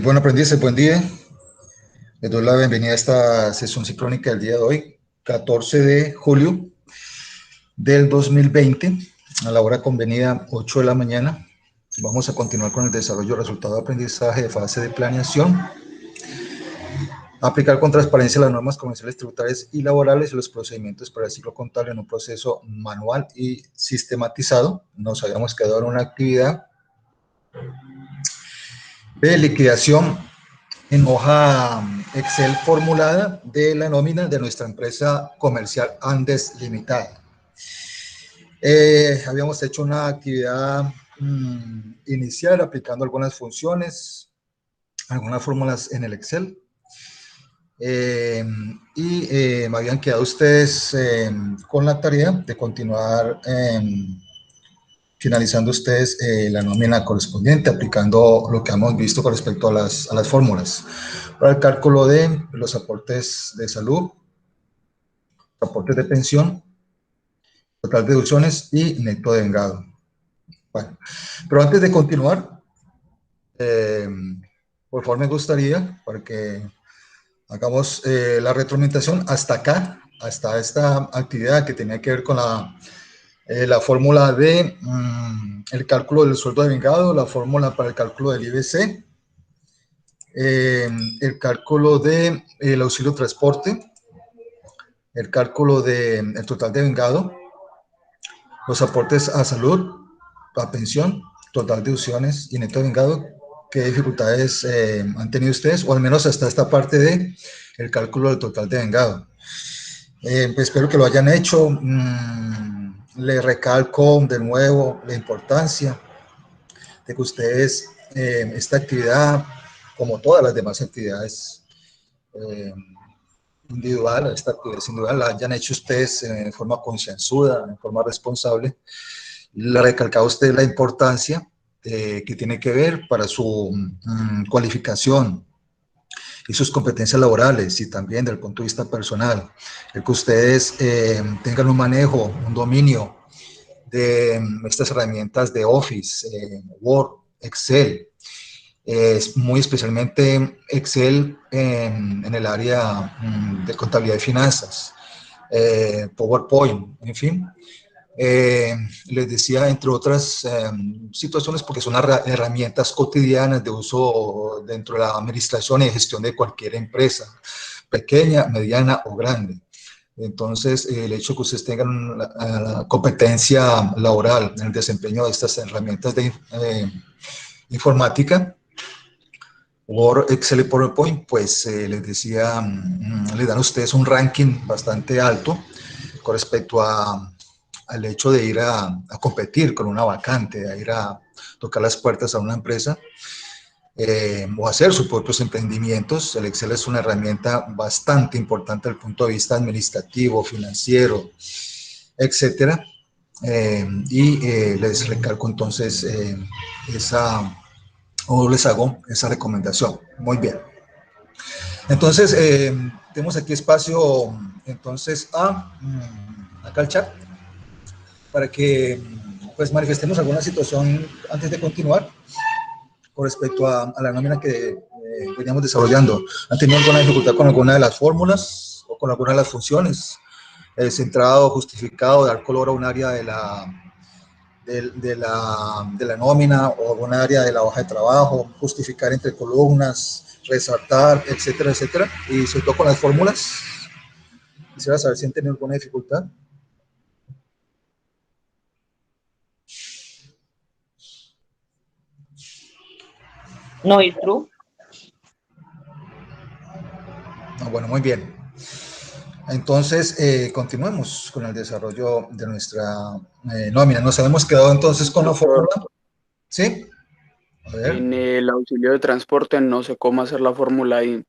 Bueno, aprendices, buen día. Les doy la bienvenida a esta sesión sincrónica del día de hoy, 14 de julio del 2020, a la hora convenida, 8 de la mañana. Vamos a continuar con el desarrollo de resultado de aprendizaje de fase de planeación. Aplicar con transparencia las normas comerciales, tributarias y laborales y los procedimientos para el ciclo contable en un proceso manual y sistematizado. Nos habíamos quedado en una actividad de liquidación en hoja Excel formulada de la nómina de nuestra empresa comercial Andes Limitada. Habíamos hecho una actividad inicial aplicando algunas funciones, algunas fórmulas en el Excel. Me habían quedado ustedes con la tarea de continuar finalizando ustedes la nómina correspondiente, aplicando lo que hemos visto con respecto a las fórmulas para el cálculo de los aportes de salud, aportes de pensión, total de deducciones y neto de vengado. Bueno, pero antes de continuar, por favor me gustaría, para que hagamos la retroalimentación hasta acá, hasta esta actividad que tenía que ver con la fórmula de el cálculo del sueldo de vengado, la fórmula para el cálculo del IBC, el cálculo del auxilio transporte, el cálculo del total de vengado, los aportes a salud, a pensión, total de deducciones y neto de vengado. ¿Qué dificultades han tenido ustedes? O al menos hasta esta parte de el cálculo del total de vengado. Pues espero que lo hayan hecho. Le recalco de nuevo la importancia de que ustedes esta actividad, como todas las demás actividades individual, esta actividad individual, la hayan hecho ustedes en forma concienzuda, en forma responsable. Le ha recalcado usted la importancia que tiene que ver para su cualificación y sus competencias laborales y también desde el punto de vista personal, el que ustedes tengan un manejo, un dominio de estas herramientas de Office, Word, Excel, muy especialmente Excel en el área de contabilidad y finanzas, PowerPoint, en fin. Les decía, entre otras situaciones, porque son herramientas cotidianas de uso dentro de la administración y gestión de cualquier empresa, pequeña, mediana o grande. Entonces, el hecho de que ustedes tengan la competencia laboral en el desempeño de estas herramientas de informática, Word, Excel y PowerPoint, pues les decía, les dan a ustedes un ranking bastante alto con respecto al hecho de ir a competir con una vacante, a ir a tocar las puertas a una empresa o hacer sus propios emprendimientos. El Excel es una herramienta bastante importante desde el punto de vista administrativo, financiero, etcétera. Les recalco entonces les hago esa recomendación. Muy bien. Entonces, tenemos aquí espacio entonces acá el chat para que pues manifestemos alguna situación antes de continuar con respecto a la nómina que veníamos desarrollando. ¿Han tenido alguna dificultad con alguna de las fórmulas o con alguna de las funciones? Centrado, justificado, dar color a un área de la nómina o algún área de la hoja de trabajo, justificar entre columnas, resaltar, etcétera, etcétera. Y sobre todo con las fórmulas, quisiera saber si han tenido alguna dificultad. No, ¿y true? Bueno, muy bien. Entonces, continuemos con el desarrollo de nuestra nómina. Nos habíamos quedado entonces con la fórmula. ¿Sí? A ver. En el auxilio de transporte no sé cómo hacer la fórmula ahí.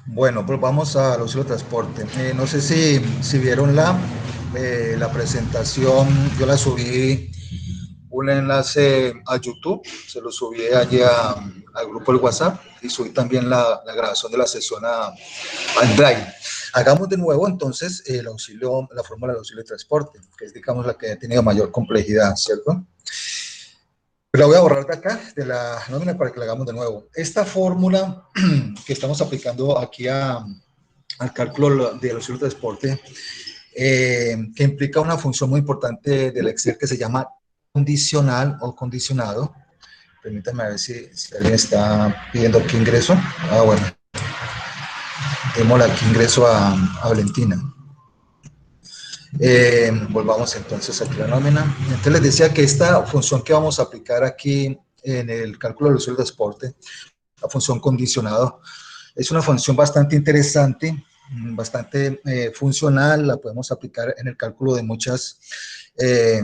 Bueno, pues vamos al auxilio de transporte. No sé si vieron la presentación. Yo la subí un enlace a YouTube, se lo subí allí al grupo del WhatsApp y subí también la grabación de la sesión al Drive. Hagamos de nuevo entonces la fórmula del auxilio de transporte, que es digamos la que ha tenido mayor complejidad, ¿cierto? La voy a borrar de acá, de la nómina, para que la hagamos de nuevo. Esta fórmula que estamos aplicando aquí al cálculo de los ciclos de transporte, que implica una función muy importante del Excel que se llama condicional o condicionado. Permítanme a ver si alguien está pidiendo aquí ingreso. Ah, bueno. Démosle aquí ingreso a Valentina. Volvamos entonces aquí a la nómina. Entonces les decía que esta función que vamos a aplicar aquí en el cálculo de los ciclos de transporte, la función condicionado, es una función bastante interesante, bastante funcional. La podemos aplicar en el cálculo de muchas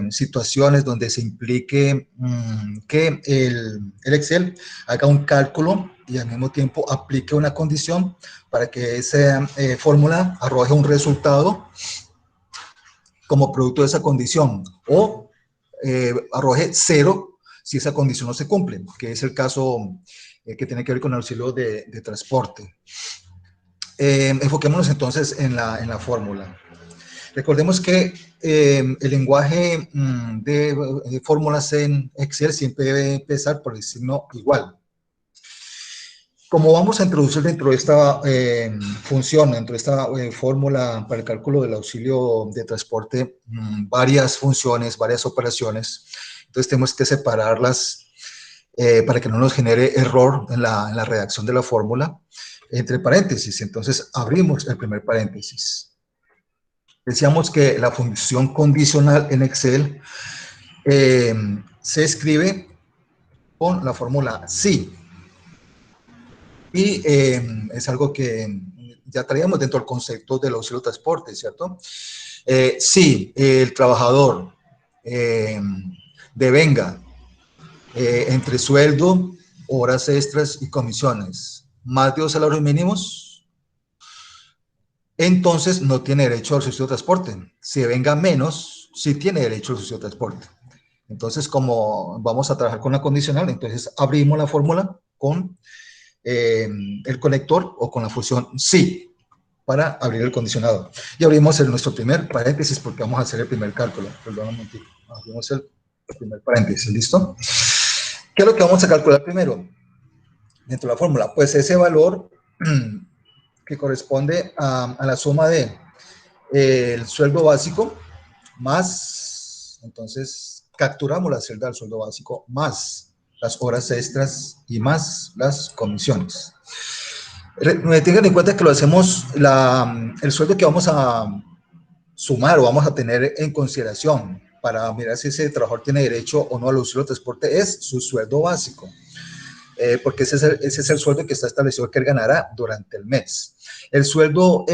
situaciones donde se implique que el Excel haga un cálculo y al mismo tiempo aplique una condición para que esa fórmula arroje un resultado como producto de esa condición, o arroje 0 si esa condición no se cumple, que es el caso que tiene que ver con el auxilio de transporte. Enfoquémonos entonces en la fórmula. Recordemos que el lenguaje de fórmulas en Excel siempre debe empezar por el signo igual. Como vamos a introducir dentro de esta función, dentro de esta fórmula para el cálculo del auxilio de transporte, varias funciones, varias operaciones, entonces tenemos que separarlas para que no nos genere error en la redacción de la fórmula, entre paréntesis. Entonces abrimos el primer paréntesis. Decíamos que la función condicional en Excel se escribe con la fórmula si. Y es algo que ya traíamos dentro del concepto del auxilio de transporte, ¿cierto? Si el trabajador devenga entre sueldo, horas extras y comisiones, más de 2 salarios mínimos, entonces no tiene derecho al subsidio de transporte. Si devenga menos, sí tiene derecho al subsidio de transporte. Entonces, como vamos a trabajar con la condicional, entonces abrimos la fórmula con el conector o con la función sí para abrir el condicionado. Y abrimos nuestro primer paréntesis porque vamos a hacer el primer cálculo. Perdón un momentito. Abrimos el primer paréntesis. ¿Listo? ¿Qué es lo que vamos a calcular primero dentro de la fórmula? Pues ese valor que corresponde a la suma de el sueldo básico más, entonces capturamos la celda del sueldo básico más las horas extras y más las comisiones. Tengan en cuenta que lo hacemos, el sueldo que vamos a sumar o vamos a tener en consideración para mirar si ese trabajador tiene derecho o no al auxilio de transporte es su sueldo básico, porque ese es el sueldo que está establecido que él ganará durante el mes. El sueldo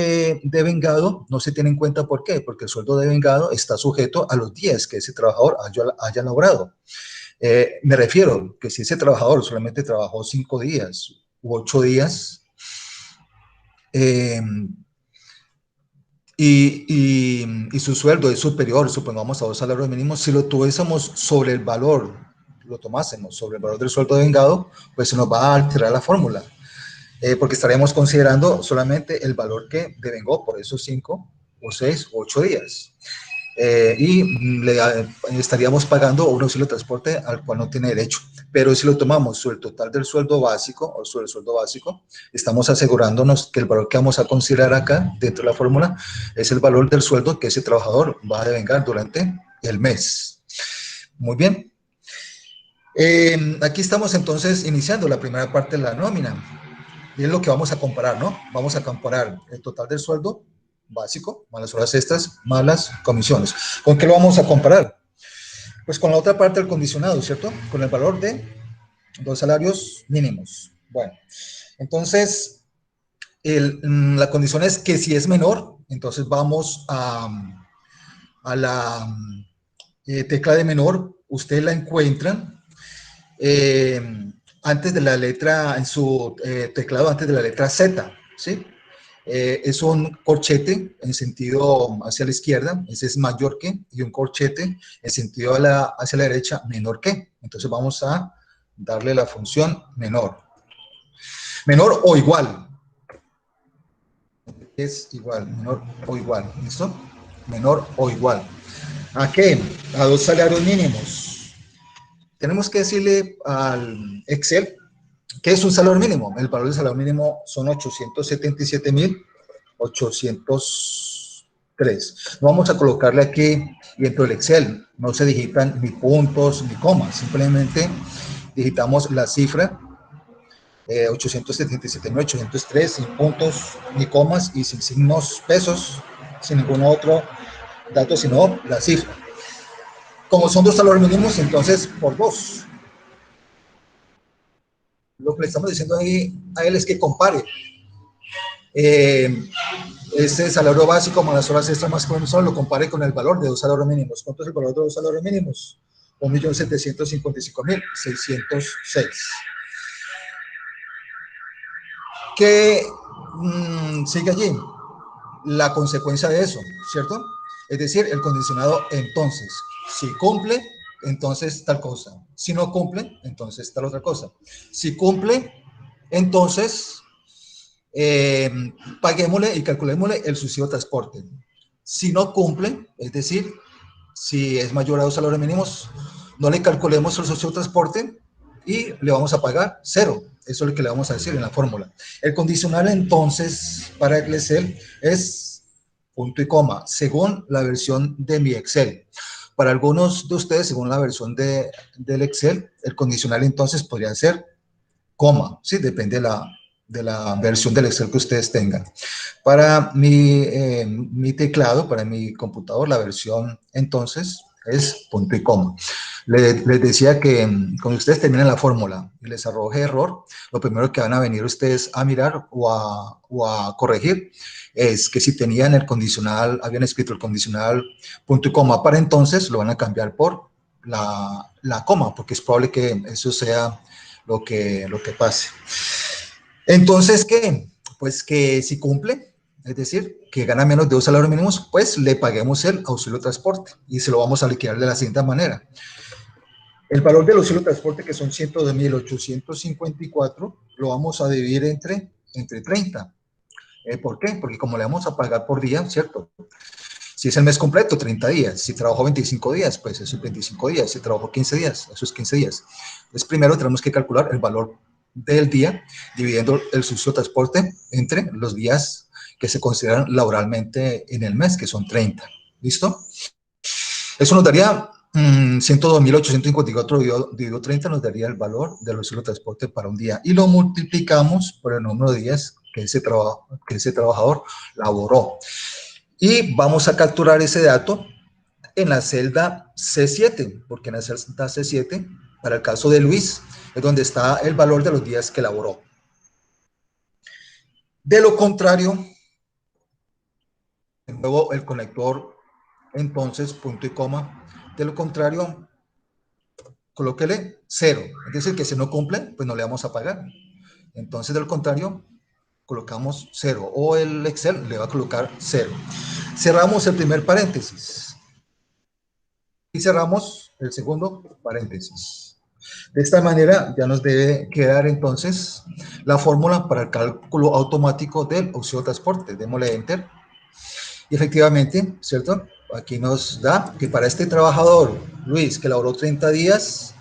devengado no se tiene en cuenta. ¿Por qué? Porque el sueldo devengado está sujeto a los días que ese trabajador haya laborado. Me refiero que si ese trabajador solamente trabajó 5 días u 8 días y su sueldo es superior, supongamos, a 2 salarios mínimos, si lo tuviésemos sobre el valor, lo tomásemos sobre el valor del sueldo devengado, pues se nos va a alterar la fórmula, porque estaríamos considerando solamente el valor que devengó por esos 5 o 6 o 8 días. Y le estaríamos pagando un auxilio de transporte al cual no tiene derecho. Pero si lo tomamos sobre el total del sueldo básico o sobre el sueldo básico, estamos asegurándonos que el valor que vamos a considerar acá dentro de la fórmula es el valor del sueldo que ese trabajador va a devengar durante el mes. Muy bien. Aquí estamos entonces iniciando la primera parte de la nómina. Y es lo que vamos a comparar, ¿no? Vamos a comparar el total del sueldo básico, más las horas extras, más las comisiones. ¿Con qué lo vamos a comparar? Pues con la otra parte del condicionado, ¿cierto? Con el valor de 2 salarios mínimos. Bueno, entonces, la condición es que si es menor, entonces vamos a la tecla de menor, usted la encuentra antes de la letra, en su teclado antes de la letra Z, ¿sí? Es un corchete en sentido hacia la izquierda, ese es mayor que, y un corchete en sentido hacia la derecha, menor que. Entonces vamos a darle la función menor. Menor o igual. Es igual, menor o igual. ¿Listo? Menor o igual. ¿A qué? A 2 salarios mínimos. tenemos que decirle al Excel que es un salario mínimo. El valor del salario mínimo son 877.803. No vamos a colocarle aquí dentro del Excel, no se digitan ni puntos ni comas, simplemente digitamos la cifra 877.803 sin puntos ni comas y sin signos pesos, sin ningún otro dato, sino la cifra. Como son dos salarios mínimos, entonces por 2. Lo que le estamos diciendo ahí a él es que compare ese salario básico más las horas extras más que mensual, lo compare con el valor de dos salarios mínimos. ¿Cuánto es el valor de dos salarios mínimos? 1.755.606. ¿Qué sigue allí? La consecuencia de eso, ¿cierto? Es decir, el condicionado entonces, si cumple, entonces tal cosa. Si no cumple, entonces tal otra cosa. Si cumple, entonces paguémosle y calculémosle el subsidio de transporte. Si no cumple, es decir, si es mayor a 2 salarios mínimos, no le calculemos el subsidio de transporte y le vamos a pagar 0. Eso es lo que le vamos a decir en la fórmula. El condicional entonces para el Excel es punto y coma, según la versión de mi Excel. Para algunos de ustedes, según la versión del Excel, el condicional entonces podría ser coma, ¿sí? Depende de la versión del Excel que ustedes tengan. Para mi teclado, para mi computador, la versión entonces es punto y coma. Les decía que cuando ustedes terminan la fórmula y les arroje error, lo primero que van a venir ustedes a mirar o a corregir es que si tenían el condicional, habían escrito el condicional punto y coma para entonces, lo van a cambiar por la coma, porque es probable que eso sea lo que pase. Entonces, ¿qué? Pues que si cumple, es decir, que gana menos de 2 salarios mínimos, pues le paguemos el auxilio de transporte y se lo vamos a liquidar de la siguiente manera. El valor del auxilio de transporte, que son 102.854, lo vamos a dividir entre 30. ¿Por qué? Porque como le vamos a pagar por día, ¿cierto? Si es el mes completo, 30 días. Si trabajó 25 días, pues eso es 25 días. Si trabajó 15 días, eso es 15 días. Entonces, primero tenemos que calcular el valor del día, dividiendo el subsidio de transporte entre los días que se consideran laboralmente en el mes, que son 30. ¿Listo? Eso nos daría 102.854 dividido 30, nos daría el valor del subsidio de transporte para un día. Y lo multiplicamos por el número de días que ese trabajador laboró. Y vamos a capturar ese dato en la celda C7, porque en la celda C7, para el caso de Luis, es donde está el valor de los días que laboró. De lo contrario, de nuevo el conector, entonces, punto y coma, de lo contrario, colóquele 0, es decir, que si no cumple, pues no le vamos a pagar. Entonces, de lo contrario, colocamos 0, o el Excel le va a colocar 0. Cerramos el primer paréntesis y cerramos el segundo paréntesis. De esta manera ya nos debe quedar entonces la fórmula para el cálculo automático del auxilio de transporte. Démosle Enter. Y efectivamente, ¿cierto? Aquí nos da que para este trabajador, Luis, que laboró 30 días,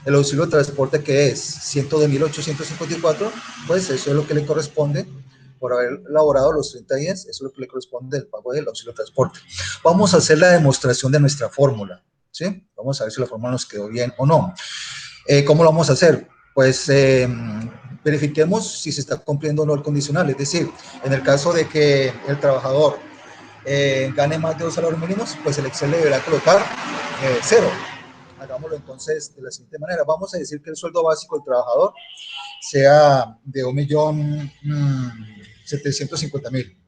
el auxilio de transporte que es 102.854, pues eso es lo que le corresponde por haber laborado los 30 días, eso es lo que le corresponde del pago del auxilio de transporte. Vamos a hacer la demostración de nuestra fórmula, ¿sí? Vamos a ver si la fórmula nos quedó bien o no. ¿Cómo lo vamos a hacer? Pues verifiquemos si se está cumpliendo o no el condicional, es decir, en el caso de que el trabajador gane más de 2 salarios mínimos, pues el Excel le deberá colocar 0. Hagámoslo entonces de la siguiente manera. Vamos a decir que el sueldo básico del trabajador sea de 1.750.000.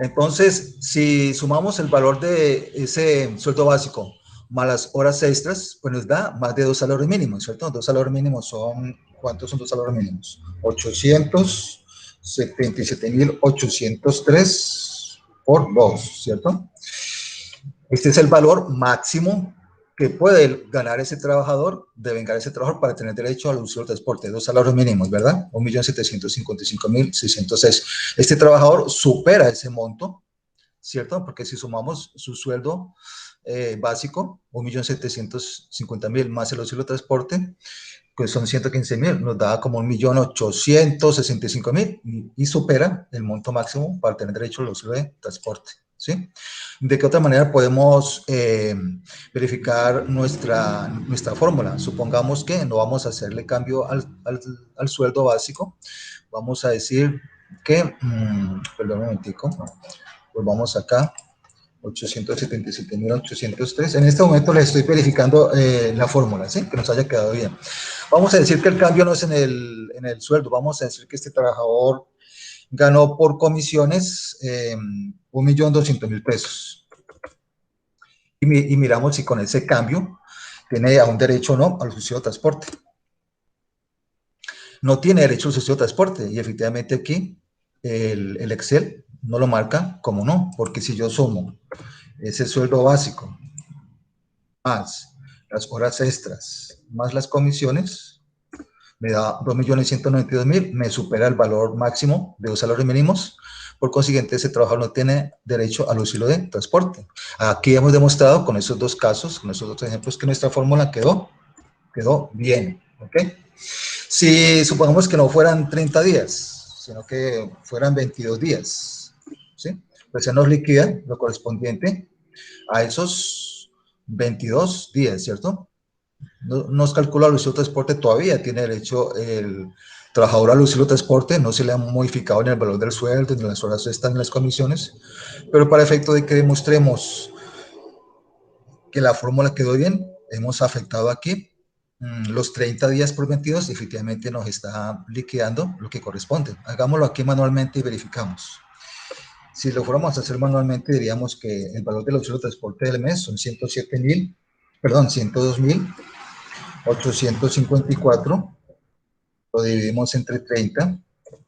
Entonces, si sumamos el valor de ese sueldo básico más las horas extras, pues nos da más de 2 salarios mínimos, ¿cierto? 2 salarios mínimos son, ¿cuántos son 2 salarios mínimos? 877.803 por 2, ¿cierto? Este es el valor máximo que puede ganar ese trabajador, debe ganar ese trabajador para tener derecho al auxilio de transporte, 2 salarios mínimos, ¿verdad? 1.755.606. Este trabajador supera ese monto, ¿cierto? Porque si sumamos su sueldo básico, 1.750.000 más el auxilio de transporte, pues son 115.000, nos da como 1.865.000 y supera el monto máximo para tener derecho al auxilio de transporte, ¿sí? ¿De qué otra manera podemos verificar nuestra fórmula? Supongamos que no vamos a hacerle cambio al sueldo básico, vamos a decir que, perdón un momentico, pues vamos acá, 877.803. En este momento les estoy verificando la fórmula, ¿sí? Que nos haya quedado bien. Vamos a decir que el cambio no es en el sueldo, vamos a decir que este trabajador ganó por comisiones 1.200.000 pesos. Y miramos si con ese cambio tiene aún derecho o no al subsidio de transporte. No tiene derecho al subsidio de transporte y efectivamente aquí el Excel no lo marca como no, porque si yo sumo ese sueldo básico más las horas extras más las comisiones, me da 2.192.000, me supera el valor máximo de los salarios mínimos, por consiguiente ese trabajador no tiene derecho al auxilio de transporte. Aquí hemos demostrado con esos dos casos, con esos dos ejemplos, que nuestra fórmula quedó bien, ¿ok? Si supongamos que no fueran 30 días, sino que fueran 22 días, ¿sí? Pues se nos liquida lo correspondiente a esos 22 días, ¿cierto? Nos calcula el auxilio de transporte, todavía tiene derecho el trabajador al auxilio de transporte, no se le ha modificado ni el valor del sueldo, ni las horas extras, ni las comisiones, pero para efecto de que demostremos que la fórmula quedó bien, hemos afectado aquí los 30 días por 22, efectivamente nos está liquidando lo que corresponde. Hagámoslo aquí manualmente y verificamos. Si lo fuéramos a hacer manualmente, diríamos que el valor del auxilio de transporte del mes son 102.854, lo dividimos entre 30,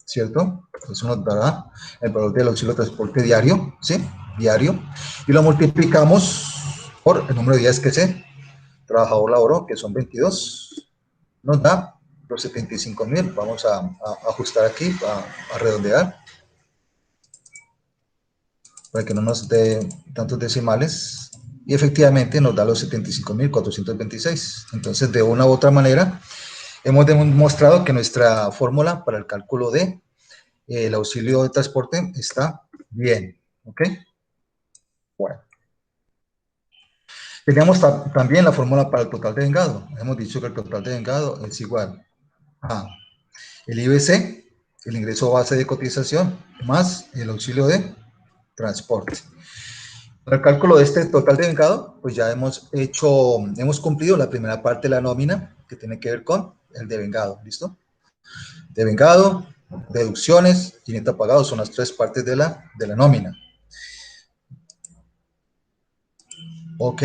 ¿cierto? Eso nos dará el valor del auxilio de transporte diario, ¿sí? Diario, y lo multiplicamos por el número de días que se trabajador laboró, que son 22, nos da los 75.000. Vamos a ajustar aquí, a redondear, para que no nos dé tantos decimales, y efectivamente nos da los 75.426. Entonces, de una u otra manera, hemos demostrado que nuestra fórmula para el cálculo de el auxilio de transporte está bien, ¿ok? Bueno. Teníamos también la fórmula para el total de vengado. Hemos dicho que el total de vengado es igual a el IBC, el ingreso base de cotización, más el auxilio de transporte. Para el cálculo de este total de vengado, pues ya hemos cumplido la primera parte de la nómina, que tiene que ver con el devengado, ¿listo? Devengado, deducciones y neto pagado son las tres partes de la nómina. Ok,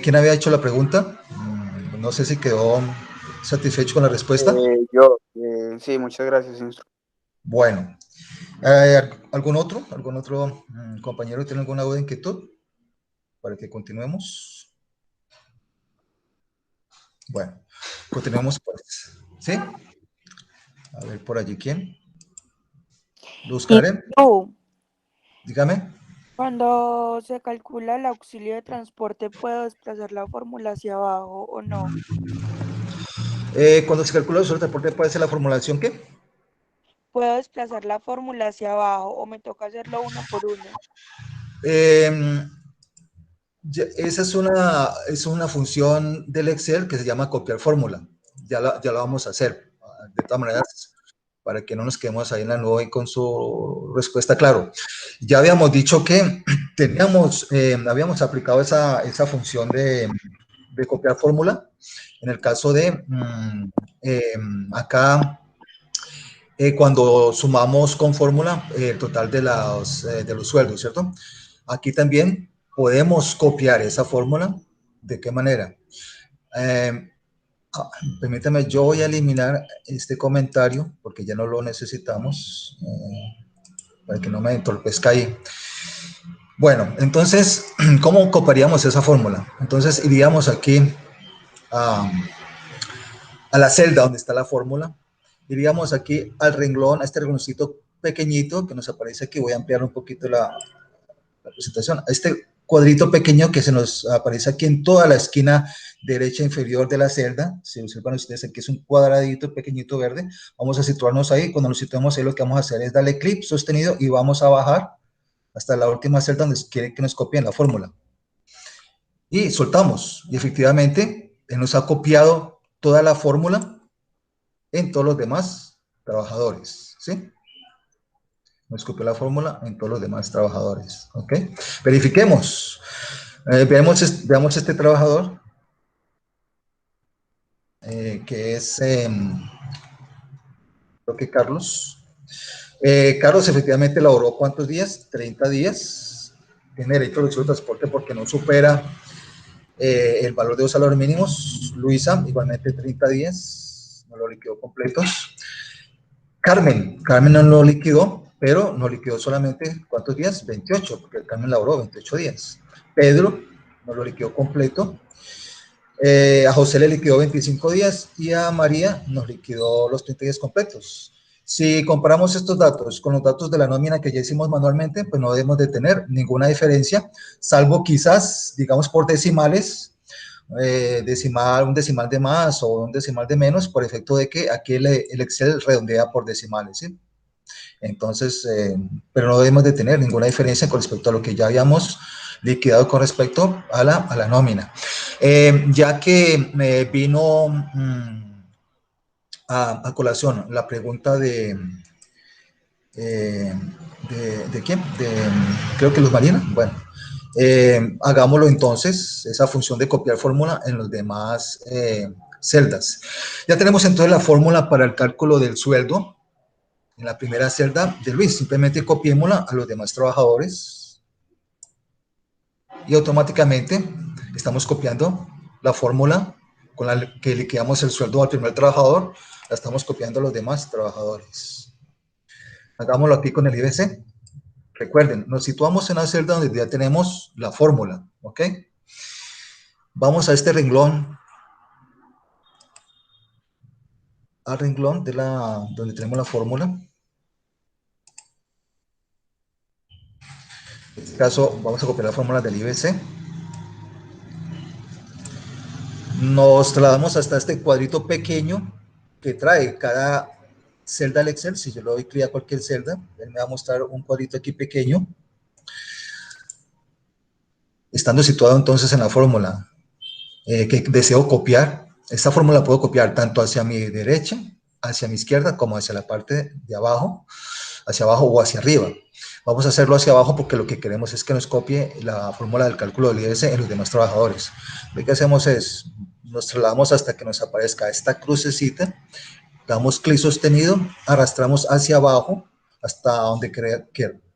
¿quién había hecho la pregunta? No sé si quedó satisfecho con la respuesta. Sí, muchas gracias, instructor. Bueno, ¿algún otro compañero tiene alguna duda, inquietud para que continuemos? Bueno, continuemos pues, ¿sí? A ver, por allí, ¿quién? Luz Karen, dígame. Cuando se calcula el auxilio de transporte, ¿puedo desplazar la fórmula hacia abajo o no? Cuando se calcula el uso de transporte, ¿puede ser la formulación qué? ¿Puedo desplazar la fórmula hacia abajo o me toca hacerlo uno por uno? Esa es una función del Excel que se llama copiar fórmula. Ya la vamos a hacer. De todas maneras, para que no nos quedemos ahí en la nube con su respuesta, claro. Ya habíamos dicho que habíamos aplicado esa función de copiar fórmula en el caso de acá, cuando sumamos con fórmula el total de los sueldos, ¿cierto? Aquí también podemos copiar esa fórmula. ¿De qué manera? Permítame, yo voy a eliminar este comentario porque ya no lo necesitamos, para que no me entorpezca ahí. Bueno, entonces, ¿cómo copiaríamos esa fórmula? Entonces iríamos aquí a la celda donde está la fórmula, iríamos aquí al renglón, a este rengloncito pequeñito que nos aparece aquí. Voy a ampliar un poquito la la presentación. Este cuadrito pequeño que se nos aparece aquí en toda la esquina derecha inferior de la celda, si observan ustedes aquí es un cuadradito pequeñito verde, vamos a situarnos ahí. Cuando nos situemos ahí, lo que vamos a hacer es darle clic sostenido y vamos a bajar hasta la última celda donde quiere que nos copien la fórmula. Y soltamos, y efectivamente él nos ha copiado toda la fórmula en todos los demás trabajadores, ¿sí? Nos copió la fórmula en todos los demás trabajadores, ¿ok? Verifiquemos. Veamos este trabajador, que es, creo que Carlos. Carlos efectivamente laboró ¿cuántos días? 30 días. Tiene derecho a reducción de transporte porque no supera el valor de los salarios mínimos. Luisa, igualmente 30 días, no lo liquidó completos. Carmen no lo liquidó, pero no liquidó solamente, ¿cuántos días? 28, porque Carmen laboró 28 días. Pedro no lo liquidó completo. A José le liquidó 25 días y a María nos liquidó los 30 días completos. Si comparamos estos datos con los datos de la nómina que ya hicimos manualmente, pues no debemos de tener ninguna diferencia, salvo quizás, digamos, por decimales, un decimal de más o un decimal de menos, por efecto de que aquí el Excel redondea por decimales, ¿sí? Entonces, pero no debemos de tener ninguna diferencia con respecto a lo que ya habíamos liquidado con respecto a la nómina. Ya que me vino a colación la pregunta ¿de quién? Creo que Luz Marina. Bueno, hagámoslo entonces, esa función de copiar fórmula en los demás celdas. Ya tenemos entonces la fórmula para el cálculo del sueldo en la primera celda de Luis. Simplemente copiémosla a los demás trabajadores y automáticamente estamos copiando la fórmula con la que liquidamos el sueldo al primer trabajador, la estamos copiando a los demás trabajadores. Hagámoslo aquí con el IBC. Recuerden, nos situamos en la celda donde ya tenemos la fórmula, ¿ok? Vamos a este renglón, al renglón de donde tenemos la fórmula. En este caso, vamos a copiar la fórmula del IBC. Nos trasladamos hasta este cuadrito pequeño que trae cada celda del Excel. Si yo le doy clic a cualquier celda, él me va a mostrar un cuadrito aquí pequeño. Estando situado entonces en la fórmula que deseo copiar, esta fórmula puedo copiar tanto hacia mi derecha, hacia mi izquierda, como hacia la parte de abajo, hacia abajo o hacia arriba. Vamos a hacerlo hacia abajo porque lo que queremos es que nos copie la fórmula del cálculo del IBC en los demás trabajadores. Lo que hacemos es, nos trasladamos hasta que nos aparezca esta crucecita, damos clic sostenido, arrastramos hacia abajo hasta donde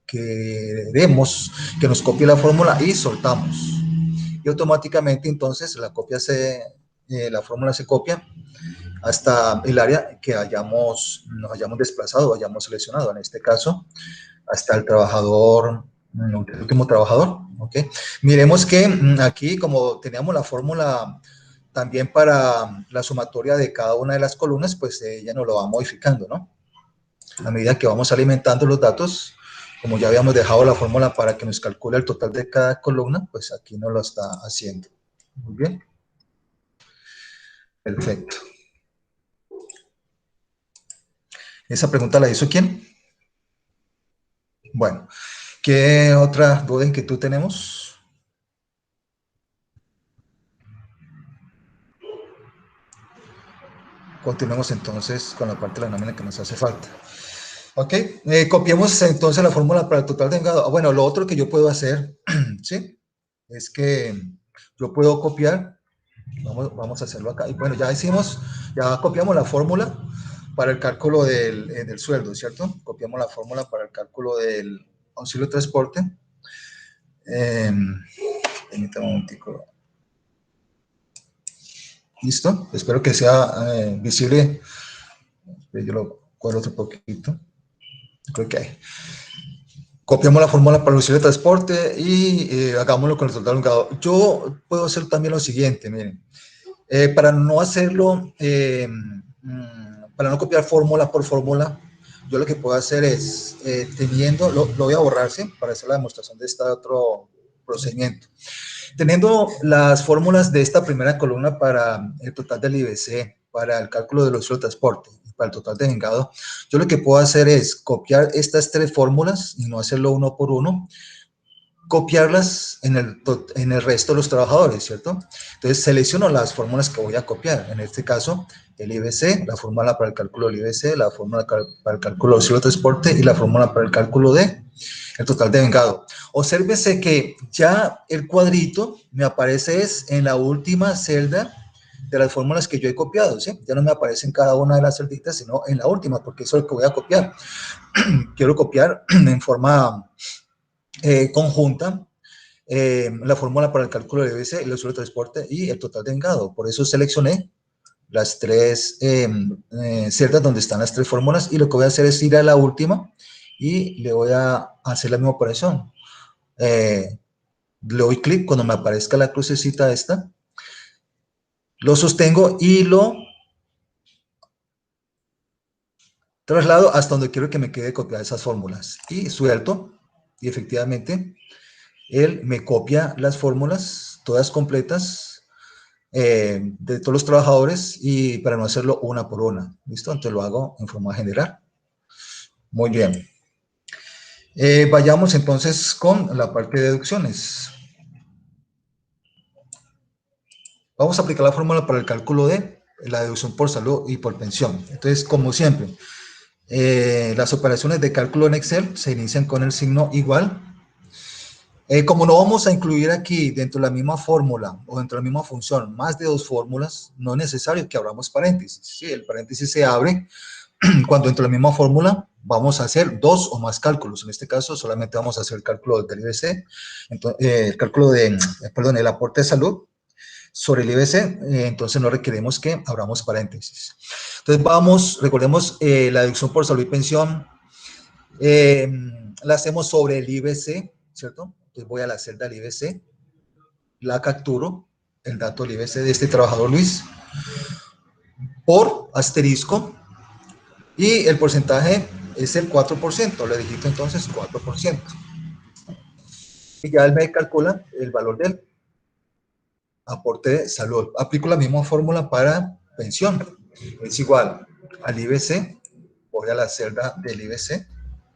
queremos que nos copie la fórmula y soltamos. Y automáticamente entonces la fórmula se copia hasta el área que nos hayamos desplazado, hayamos seleccionado, en este caso, hasta el trabajador, el último trabajador, ¿ok? Miremos que aquí, como teníamos la fórmula también para la sumatoria de cada una de las columnas, pues ella nos lo va modificando, ¿no? A medida que vamos alimentando los datos, como ya habíamos dejado la fórmula para que nos calcule el total de cada columna, pues aquí nos lo está haciendo. Muy bien. Perfecto. ¿Esa pregunta la hizo quién? Bueno, ¿qué otra duda, inquietud tenemos? Continuemos entonces con la parte de la nómina que nos hace falta. Ok, copiemos entonces la fórmula para el total de engado. Bueno, lo otro que yo puedo hacer, ¿sí? Es que yo puedo copiar, vamos a hacerlo acá. Y bueno, ya copiamos la fórmula para el cálculo del sueldo, ¿cierto? Copiamos la fórmula para el cálculo del auxilio de transporte. Permítame un momentico. ¿Listo? Espero que sea visible. Yo lo cuadro otro poquito. Creo que hay. Copiamos la fórmula para el auxilio de transporte y hagámoslo con el total engado. Yo puedo hacer también lo siguiente, miren. Para no hacerlo, para no copiar fórmula por fórmula, yo lo que puedo hacer es, lo voy a borrar, ¿sí? Para hacer la demostración de este otro procedimiento. Teniendo las fórmulas de esta primera columna para el total del IBC, para el cálculo de los flujos de transporte, para el total de vengado, yo lo que puedo hacer es copiar estas tres fórmulas y no hacerlo uno por uno, copiarlas en el resto de los trabajadores, ¿cierto? Entonces selecciono las fórmulas que voy a copiar, en este caso el IBC, la fórmula para el cálculo del IBC, la fórmula para el cálculo del flujos de transporte y la fórmula para el cálculo de el total de vengado. Obsérvese que ya el cuadrito me aparece es en la última celda de las fórmulas que yo he copiado, ¿sí? Ya no me aparece en cada una de las celditas, sino en la última, porque eso es lo que voy a copiar. Quiero copiar en forma conjunta la fórmula para el cálculo del IBC, el uso de transporte y el total de vengado. Por eso seleccioné las tres celdas donde están las tres fórmulas y lo que voy a hacer es ir a la última y le voy a hacer la misma operación. Le doy clic cuando me aparezca la crucecita esta, lo sostengo y lo traslado hasta donde quiero que me quede copiada esas fórmulas y suelto y efectivamente él me copia las fórmulas todas completas de todos los trabajadores y para no hacerlo una por una, ¿listo? Entonces lo hago en forma general. Muy bien. Vayamos entonces con la parte de deducciones. Vamos a aplicar la fórmula para el cálculo de la deducción por salud y por pensión. Entonces, como siempre, las operaciones de cálculo en Excel se inician con el signo igual. Como no vamos a incluir aquí dentro de la misma fórmula o dentro de la misma función más de dos fórmulas, no es necesario que abramos paréntesis. Sí, el paréntesis se abre cuando dentro de la misma fórmula vamos a hacer dos o más cálculos. En este caso solamente vamos a hacer el cálculo del IBC, el cálculo de, perdón, el aporte de salud sobre el IBC, entonces no requerimos que abramos paréntesis. Entonces recordemos la deducción por salud y pensión, la hacemos sobre el IBC, ¿cierto? Entonces voy a la celda del IBC, la capturo, el dato del IBC de este trabajador Luis, por asterisco, y el porcentaje es el 4%, le digito entonces 4%. Y ya él me calcula el valor del aporte de salud. Aplico la misma fórmula para pensión. Es igual al IBC, voy a la celda del IBC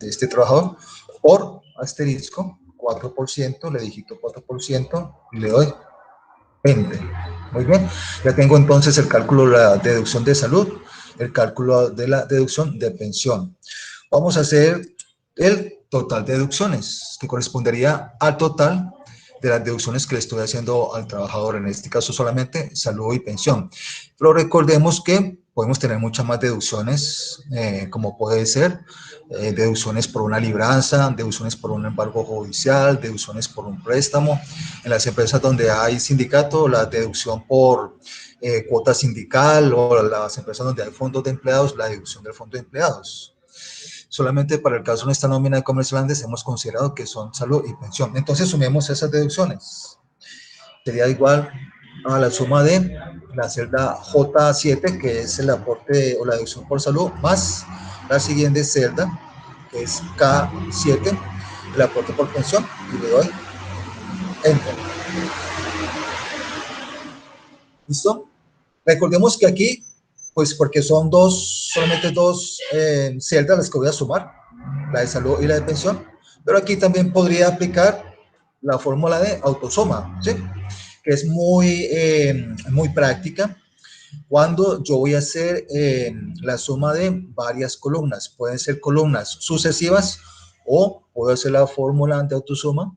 de este trabajador, por asterisco, 4%, le digito 4% y le doy Enter. Muy bien, ya tengo entonces el cálculo de la deducción de salud, el cálculo de la deducción de pensión. Vamos a hacer el total de deducciones, que correspondería al total de las deducciones que le estoy haciendo al trabajador, en este caso solamente salud y pensión. Pero recordemos que podemos tener muchas más deducciones, como puede ser deducciones por una libranza, deducciones por un embargo judicial, deducciones por un préstamo. En las empresas donde hay sindicato, la deducción por cuota sindical, o las empresas donde hay fondos de empleados, la deducción del fondo de empleados. Solamente para el caso de esta nómina de comerciantes hemos considerado que son salud y pensión. Entonces sumemos esas deducciones. Sería igual a la suma de la celda J7, que es el aporte o la deducción por salud, más la siguiente celda, que es K7, el aporte por pensión, y le doy Enter. ¿Listo? Recordemos que aquí, pues porque son solamente dos celdas las que voy a sumar, la de salud y la de pensión, pero aquí también podría aplicar la fórmula de autosuma, ¿sí? Que es muy práctica cuando yo voy a hacer la suma de varias columnas. Pueden ser columnas sucesivas o puedo hacer la fórmula de autosuma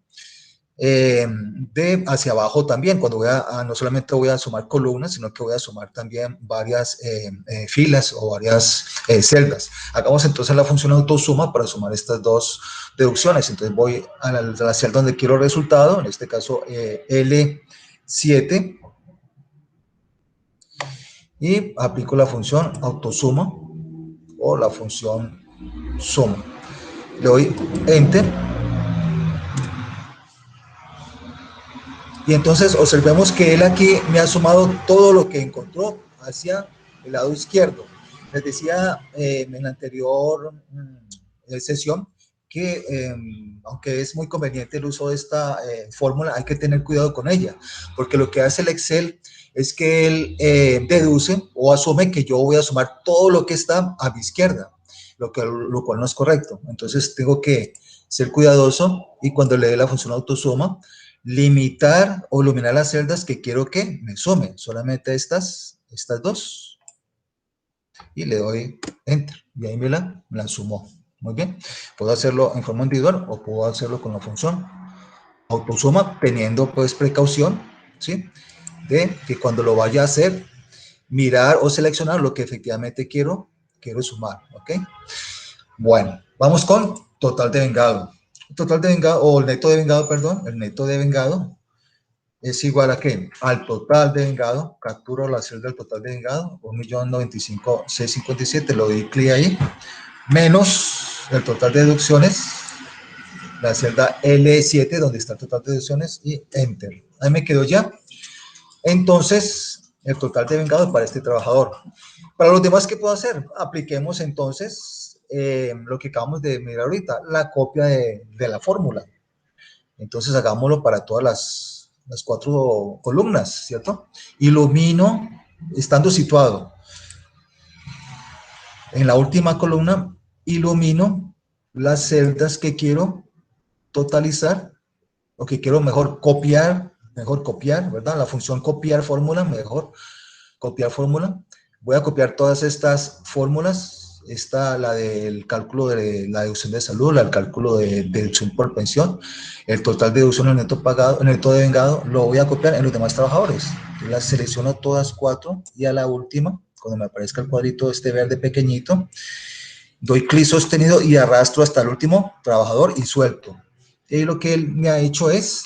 de hacia abajo también, cuando no solamente voy a sumar columnas, sino que voy a sumar también varias filas o varias celdas. Hagamos entonces la función autosuma para sumar estas dos deducciones. Entonces voy a la celda donde quiero el resultado, en este caso L7, y aplico la función autosuma o la función suma. Le doy Enter. Y entonces observemos que él aquí me ha sumado todo lo que encontró hacia el lado izquierdo. les decía en la anterior sesión que aunque es muy conveniente el uso de esta fórmula, hay que tener cuidado con ella, porque lo que hace el Excel es que él deduce o asume que yo voy a sumar todo lo que está a mi izquierda, lo cual no es correcto. Entonces tengo que ser cuidadoso y cuando le dé la función autosuma, limitar o iluminar las celdas que quiero que me sume, solamente estas dos, y le doy Enter, y ahí me la sumó. Muy bien, puedo hacerlo en forma individual o puedo hacerlo con la función autosuma, teniendo pues precaución, ¿sí? De que cuando lo vaya a hacer, mirar o seleccionar lo que efectivamente quiero sumar, ¿ok? Bueno, vamos con total de vengado. Total de vengado, o el neto de vengado, perdón, el neto de vengado es igual a ¿qué? Al total de vengado, capturo la celda del total de vengado, 1.095.657, lo doy clic ahí, menos el total de deducciones, la celda L7, donde está el total de deducciones, y Enter. Ahí me quedó ya. Entonces, el total de vengado para este trabajador. Para los demás, ¿qué puedo hacer? Apliquemos entonces lo que acabamos de mirar ahorita, la copia de la fórmula. Entonces, hagámoslo para todas las 4 columnas, ¿cierto? Ilumino, estando situado en la última columna, ilumino las celdas que quiero totalizar, o que quiero mejor copiar, ¿verdad? La función copiar fórmula, mejor copiar fórmula. Voy a copiar todas estas fórmulas, la del cálculo de la deducción de salud, el cálculo de deducción por pensión, el total de deducción en el neto pagado, en el neto de vengado, lo voy a copiar en los demás trabajadores. Las selecciono todas 4 y a la última, cuando me aparezca el cuadrito este verde pequeñito, doy clic sostenido y arrastro hasta el último trabajador y suelto. Y lo que él me ha hecho es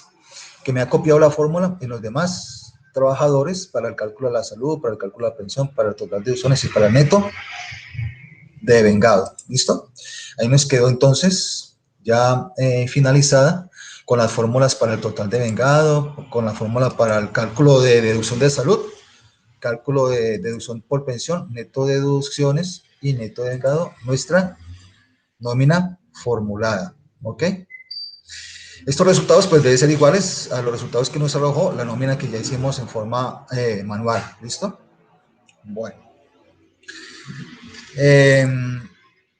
que me ha copiado la fórmula en los demás trabajadores para el cálculo de la salud, para el cálculo de la pensión, para el total de deducciones y para el neto de vengado. ¿Listo? Ahí nos quedó entonces ya finalizada con las fórmulas para el total de vengado, con la fórmula para el cálculo de deducción de salud, cálculo de deducción por pensión, neto de deducciones y neto de vengado, nuestra nómina formulada. ¿Ok? Estos resultados pues deben ser iguales a los resultados que nos arrojó la nómina que ya hicimos en forma manual. ¿Listo? Bueno.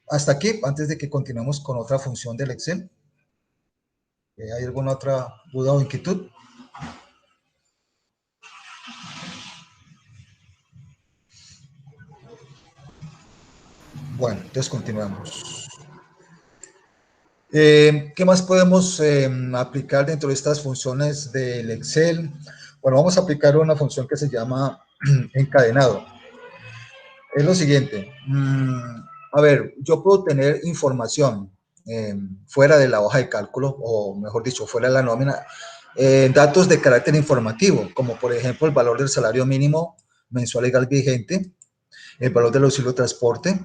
Hasta aquí, antes de que continuemos con otra función del Excel. ¿Hay alguna otra duda o inquietud? Bueno, entonces continuamos. ¿Qué más podemos aplicar dentro de estas funciones del Excel? Bueno, vamos a aplicar una función que se llama encadenado. Es lo siguiente. A ver, yo puedo tener información fuera de la hoja de cálculo, o mejor dicho, fuera de la nómina, datos de carácter informativo, como por ejemplo el valor del salario mínimo mensual legal vigente, el valor del auxilio de transporte,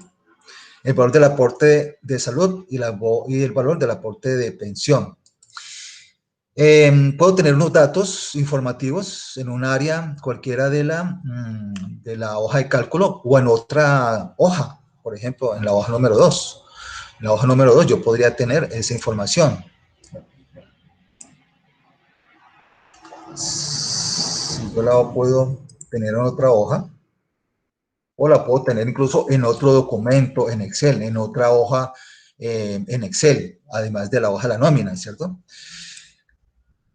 el valor del aporte de salud y el valor del aporte de pensión. Puedo tener unos datos informativos en un área cualquiera de la hoja de cálculo o en otra hoja, por ejemplo, en la hoja número 2. En la hoja número 2 yo podría tener esa información. Si yo la puedo tener en otra hoja, o la puedo tener incluso en otro documento en Excel, en otra hoja en Excel, además de la hoja de la nómina, ¿cierto?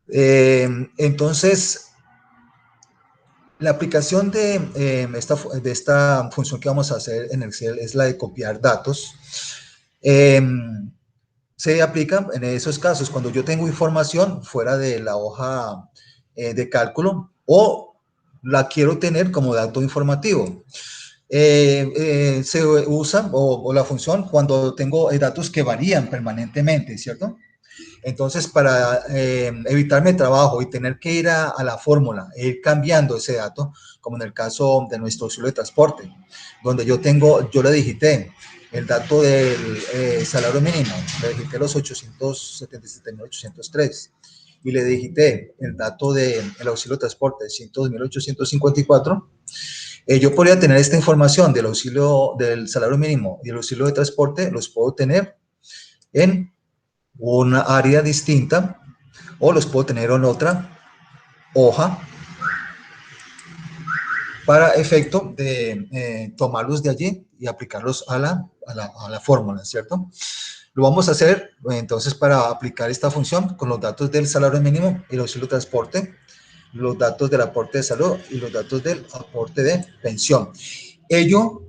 Entonces, la aplicación de esta función que vamos a hacer en Excel es la de copiar datos. Se aplica en esos casos cuando yo tengo información fuera de la hoja de cálculo o la quiero tener como dato informativo. Se usa o la función cuando tengo datos que varían permanentemente, ¿cierto? Entonces, para evitarme trabajo y tener que ir a la fórmula, ir cambiando ese dato, como en el caso de nuestro auxilio de transporte, donde yo le digité el dato del salario mínimo, le digité los 877.803 y le digité el dato del auxilio de transporte, 102.854. Yo podría tener esta información del auxilio del salario mínimo y el auxilio de transporte, los puedo tener en una área distinta o los puedo tener en otra hoja para efecto de tomarlos de allí y aplicarlos a la fórmula, ¿cierto? Lo vamos a hacer entonces para aplicar esta función con los datos del salario mínimo y el auxilio de transporte, los datos del aporte de salud y los datos del aporte de pensión. Ello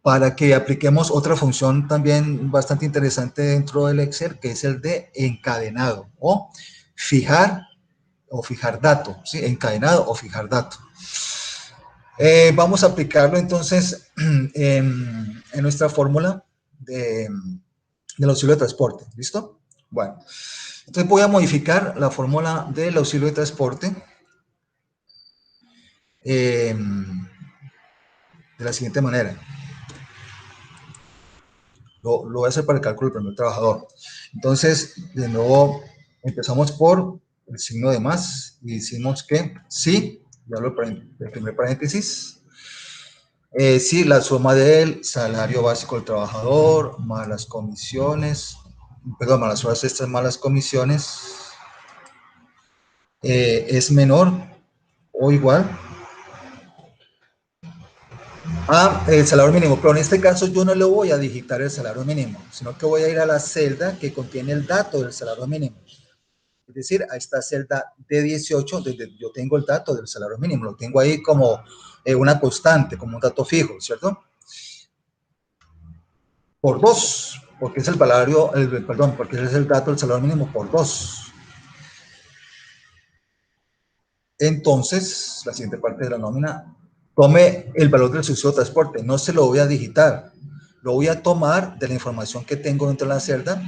para que apliquemos otra función también bastante interesante dentro del Excel, que es el de encadenado o fijar dato, ¿sí? Encadenado o fijar dato. Vamos a aplicarlo entonces en nuestra fórmula del auxilio de transporte, ¿listo? Bueno, entonces voy a modificar la fórmula del auxilio de transporte de la siguiente manera. Lo voy a hacer para el cálculo del primer trabajador. Entonces, de nuevo, empezamos por el signo de más y decimos que sí, ya lo del primer paréntesis, sí, la suma del salario básico del trabajador, más las comisiones, perdón, más las horas extras, más las comisiones, es menor o igual a el salario mínimo, pero en este caso yo no le voy a digitar el salario mínimo, sino que voy a ir a la celda que contiene el dato del salario mínimo. Es decir, a esta celda D18, donde yo tengo el dato del salario mínimo, lo tengo ahí como una constante, como un dato fijo, ¿cierto? Por 2, porque es el salario, perdón, porque es el dato del salario mínimo por 2. Entonces, la siguiente parte de la nómina, tome el valor del subsidio de transporte, no se lo voy a digitar, lo voy a tomar de la información que tengo dentro de la celda,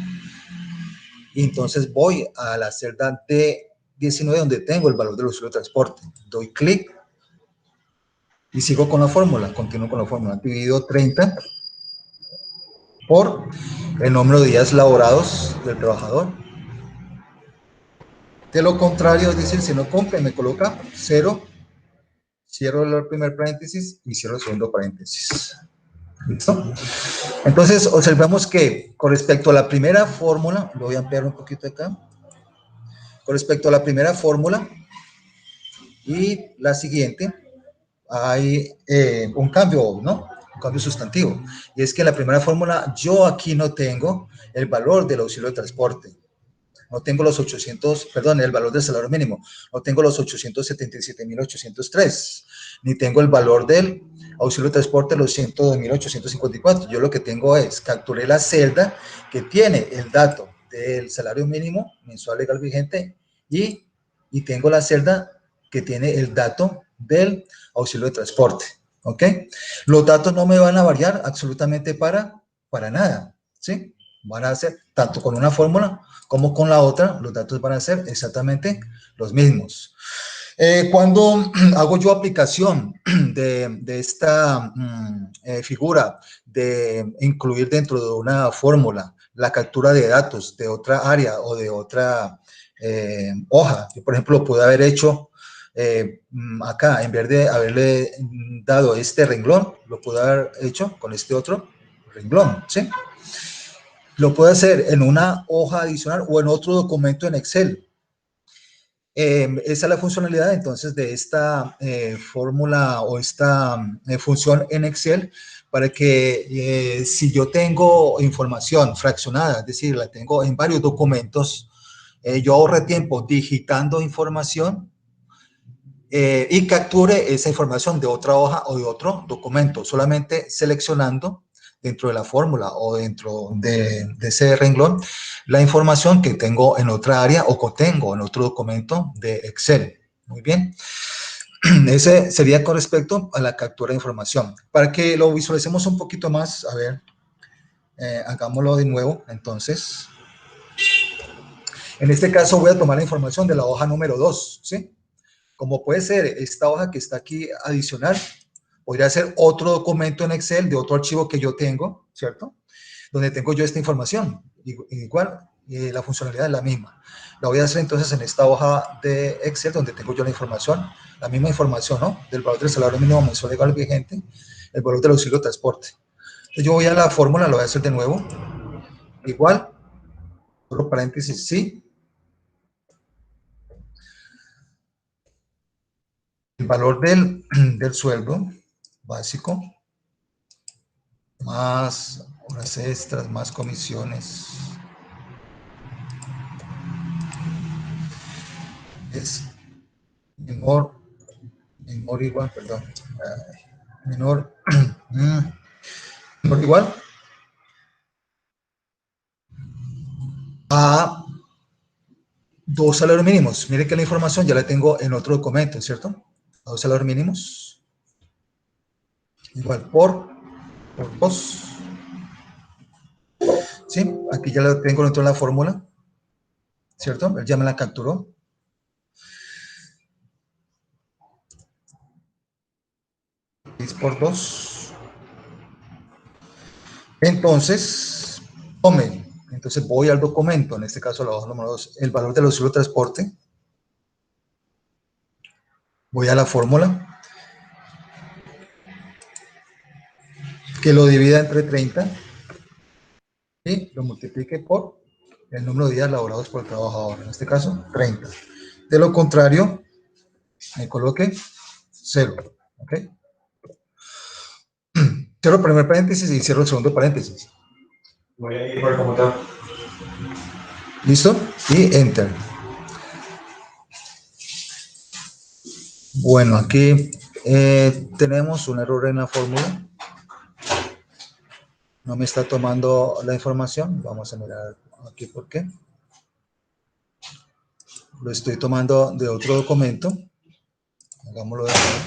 y entonces voy a la celda D19 donde tengo el valor del subsidio de transporte, doy clic y sigo con la fórmula, continúo con la fórmula, divido 30 por el número de días laborados del trabajador. De lo contrario, es decir, si no cumple, me coloca 0, cierro el primer paréntesis y cierro el segundo paréntesis. ¿Listo? Entonces, observamos que con respecto a la primera fórmula, lo voy a ampliar un poquito acá, con respecto a la primera fórmula y la siguiente, hay un cambio, ¿no? Un cambio sustantivo. Y es que en la primera fórmula, yo aquí no tengo el valor del auxilio de transporte. No tengo los 800, perdón, el valor del salario mínimo. No tengo los 877.803, ni tengo el valor del auxilio de transporte, los 102.854. Yo lo que tengo es, capturé la celda que tiene el dato del salario mínimo mensual legal vigente y tengo la celda que tiene el dato del auxilio de transporte. ¿Ok? Los datos no me van a variar absolutamente para nada, ¿sí? Van a ser, tanto con una fórmula como con la otra, los datos van a ser exactamente los mismos. Cuando hago yo aplicación de esta figura de incluir dentro de una fórmula la captura de datos de otra área o de otra hoja, yo por ejemplo lo pude haber hecho acá, en vez de haberle dado este renglón, lo pude haber hecho con este otro renglón, ¿sí? Lo puede hacer en una hoja adicional o en otro documento en Excel. Esa es la funcionalidad entonces de esta fórmula o esta función en Excel para que si yo tengo información fraccionada, es decir, la tengo en varios documentos, yo ahorre tiempo digitando información y capture esa información de otra hoja o de otro documento, solamente seleccionando dentro de la fórmula o dentro de ese renglón la información que tengo en otra área o que tengo en otro documento de Excel. Muy bien. Ese sería con respecto a la captura de información. Para que lo visualicemos un poquito más, a ver, hagámoslo de nuevo. Entonces, en este caso voy a tomar la información de la hoja número 2, ¿sí? Como puede ser esta hoja que está aquí adicional, podría ser otro documento en Excel de otro archivo que yo tengo, ¿cierto? Donde tengo yo esta información. Igual, y la funcionalidad es la misma. La voy a hacer entonces en esta hoja de Excel donde tengo yo la información, la misma información, ¿no? Del valor del salario mínimo mensual legal vigente, el valor del auxilio de transporte. Entonces yo voy a la fórmula, lo voy a hacer de nuevo, igual, por paréntesis, sí, el valor del sueldo básico, más horas extras, más comisiones, es menor igual, perdón, menor, menor igual a 2 salarios mínimos. Mire que la información ya la tengo en otro documento, ¿cierto? A 2 salarios mínimos, igual por 2. ¿Sí? Aquí ya la tengo dentro de la fórmula, ¿cierto? Él ya me la capturó. Es por 2. Entonces, tome. Entonces voy al documento, en este caso la hoja número 2, el valor del auxilio de transporte. Voy a la fórmula, que lo divida entre 30 y lo multiplique por el número de días laborados por el trabajador, en este caso 30. De lo contrario, me coloque 0, ¿ok? Cierro el primer paréntesis y cierro el segundo paréntesis. Voy a ir por el computador. ¿Listo? Y Enter. Bueno, aquí tenemos un error en la fórmula. No me está tomando la información. Vamos a mirar aquí por qué. Lo estoy tomando de otro documento. Hagámoslo de nuevo.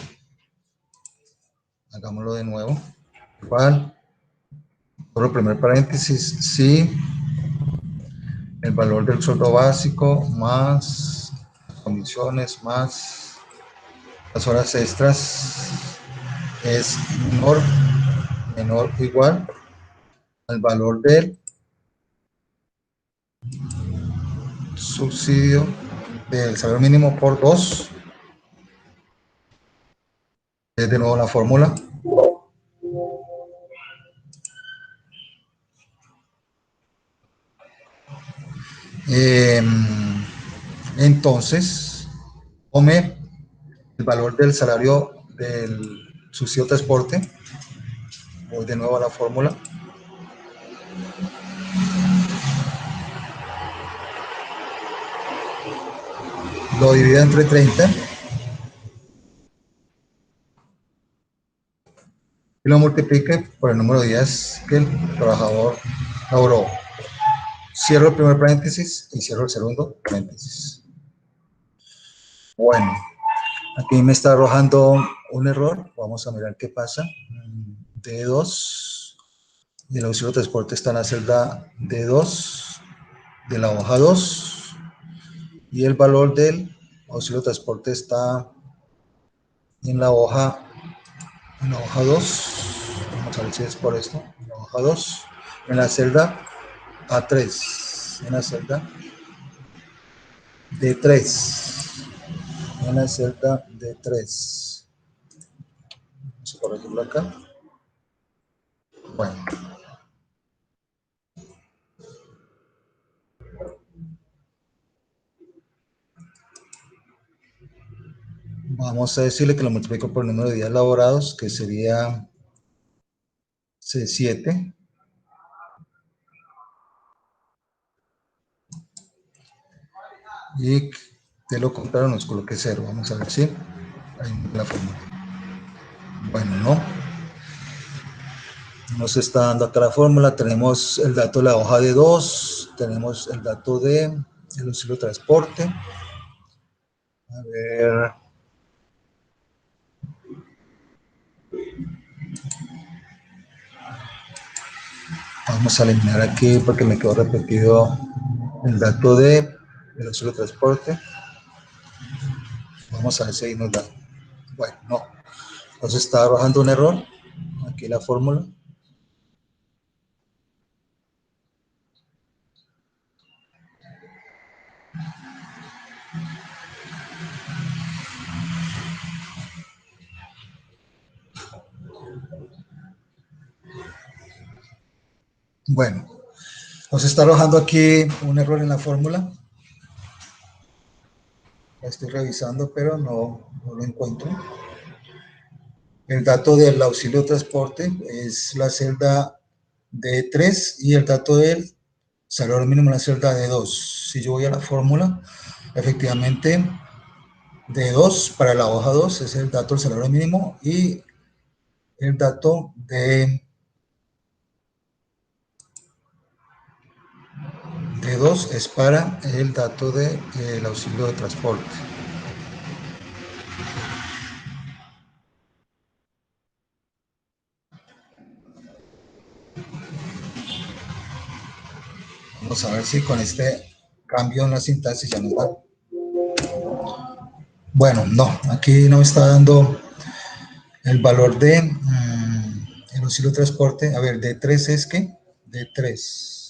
Hagámoslo de nuevo. Igual. Por el primer paréntesis, sí. El valor del sueldo básico más condiciones más las horas extras es menor o igual al valor del subsidio del salario mínimo por 2. Es de nuevo la fórmula. Entonces, tome el valor del salario del subsidio de transporte. Voy de nuevo a la fórmula. Lo divide entre 30 y lo multiplique por el número de días que el trabajador laboró. Cierro el primer paréntesis y cierro el segundo paréntesis. Bueno, aquí me está arrojando un error. Vamos a mirar qué pasa. D2 y el auxilio de transporte está en la celda D2 de la hoja 2 y el valor del auxilio de transporte está en la hoja 2. Vamos a ver si es por esto. En la hoja 2, en la celda A3, en la celda D3, en la celda D3. Vamos a corregirlo acá. Bueno. Vamos a decirle que lo multiplico por el número de días laborados, que sería C7. Y de lo contrario nos coloque 0. Vamos a ver si ahí la fórmula. Bueno, no. Nos está dando acá la fórmula. Tenemos el dato de la hoja de 2. Tenemos el dato de el auxilio de transporte. A ver. Vamos a eliminar aquí porque me quedó repetido el dato de el auxilio de transporte. Vamos a ver si ahí nos da. Bueno, no. Entonces está arrojando un error. Aquí la fórmula. Bueno, nos está arrojando aquí un error en la fórmula. La estoy revisando, pero no lo encuentro. El dato del auxilio de transporte es la celda D3 y el dato del salario mínimo en la celda D2. Si yo voy a la fórmula, efectivamente, D2 para la hoja 2 es el dato del salario mínimo y el dato de D2 es para el dato del auxilio de transporte. Vamos a ver si con este cambio en la sintaxis ya nos da. Bueno, no, aquí no me está dando el valor de el auxilio de transporte. A ver, D3 es ¿qué? D3.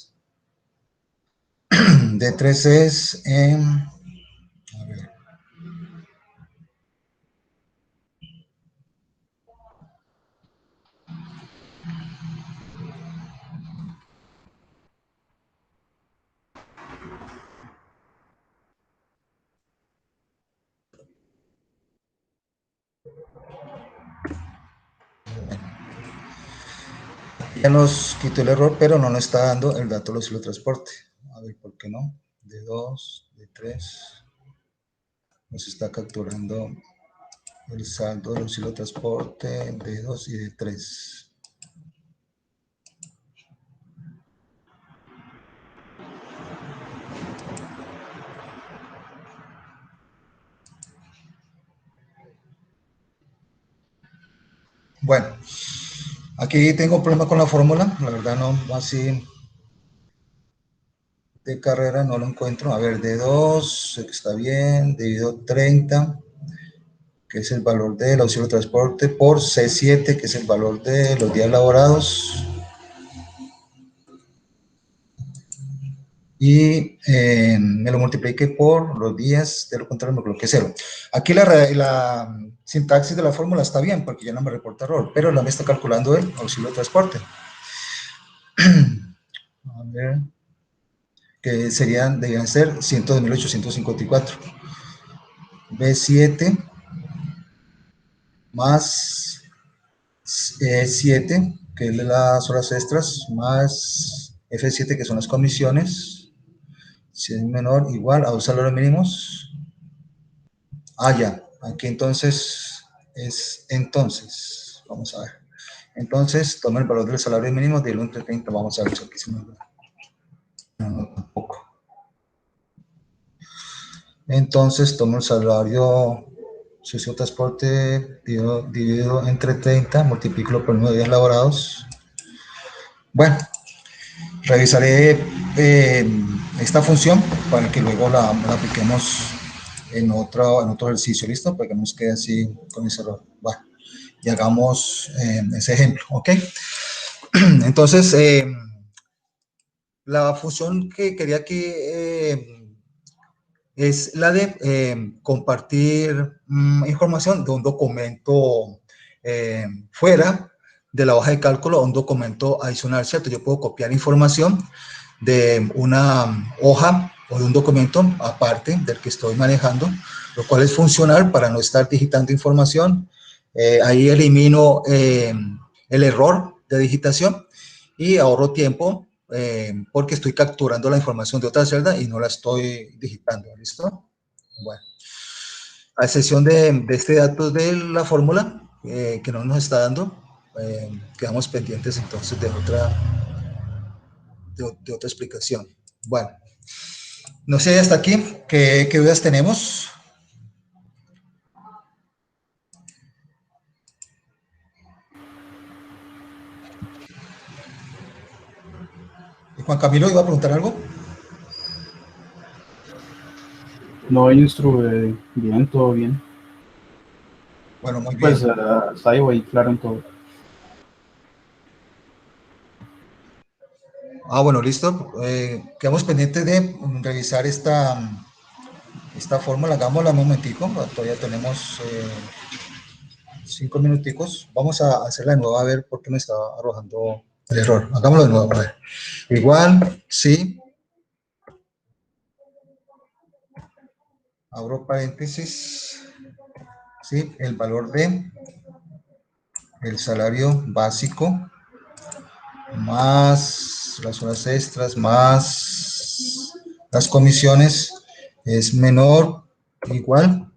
D3 es a ver. Ya nos quitó el error, pero no nos está dando el dato del auxilio de transporte. A ver, ¿por qué no? D2, D3. Nos está capturando el saldo del auxilio de transporte, D2 y D3. Bueno, aquí tengo un problema con la fórmula, la verdad no, así de carrera no lo encuentro. A ver, D2, está bien, dividido 30, que es el valor del auxilio de transporte, por C7, que es el valor de los días laborados, y me lo multiplique por los días, de lo contrario me coloqué 0. Aquí la sintaxis de la fórmula está bien, porque ya no me reporta error, pero la me está calculando el auxilio de transporte. A ver, que debían ser 102.854. B7 más 7, que es las horas extras, más F7, que son las comisiones, si es menor, igual a 2 salarios mínimos. Ya, aquí entonces vamos a ver. Entonces, toma el valor del salario mínimo, de 1 entre 30, vamos a ver si aquí se me da. No, tampoco. Entonces, tomo el salario socio transporte dividido entre 30, multiplico por el número de días laborados. Bueno, revisaré esta función para que luego la apliquemos en otro ejercicio, ¿listo? Para que no nos quede así con ese error. Bueno, y hagamos ese ejemplo, ¿ok? Entonces, la función que quería aquí es la de compartir información de un documento fuera de la hoja de cálculo a un documento adicional, ¿cierto? Yo puedo copiar información de una hoja o de un documento aparte del que estoy manejando, lo cual es funcional para no estar digitando información. Ahí elimino el error de digitación y ahorro tiempo porque estoy capturando la información de otra celda y no la estoy digitando, ¿listo? Bueno, a excepción de este dato de la fórmula que no nos está dando, quedamos pendientes entonces de otra explicación. Bueno, no sé hasta aquí qué dudas tenemos. Juan Camilo, ¿iba a preguntar algo? No, Instru, bien, todo bien. Bueno, muy bien. Pues está ahí claro en todo. Bueno, listo. Quedamos pendientes de revisar esta fórmula. Hagámosla un momentico. Todavía tenemos 5 minuticos. Vamos a hacerla de nuevo a ver por qué me está arrojando el error. Hagámoslo de nuevo, a ver. Igual, sí. Abro paréntesis. Sí, el valor de el salario básico más las horas extras más las comisiones es menor igual.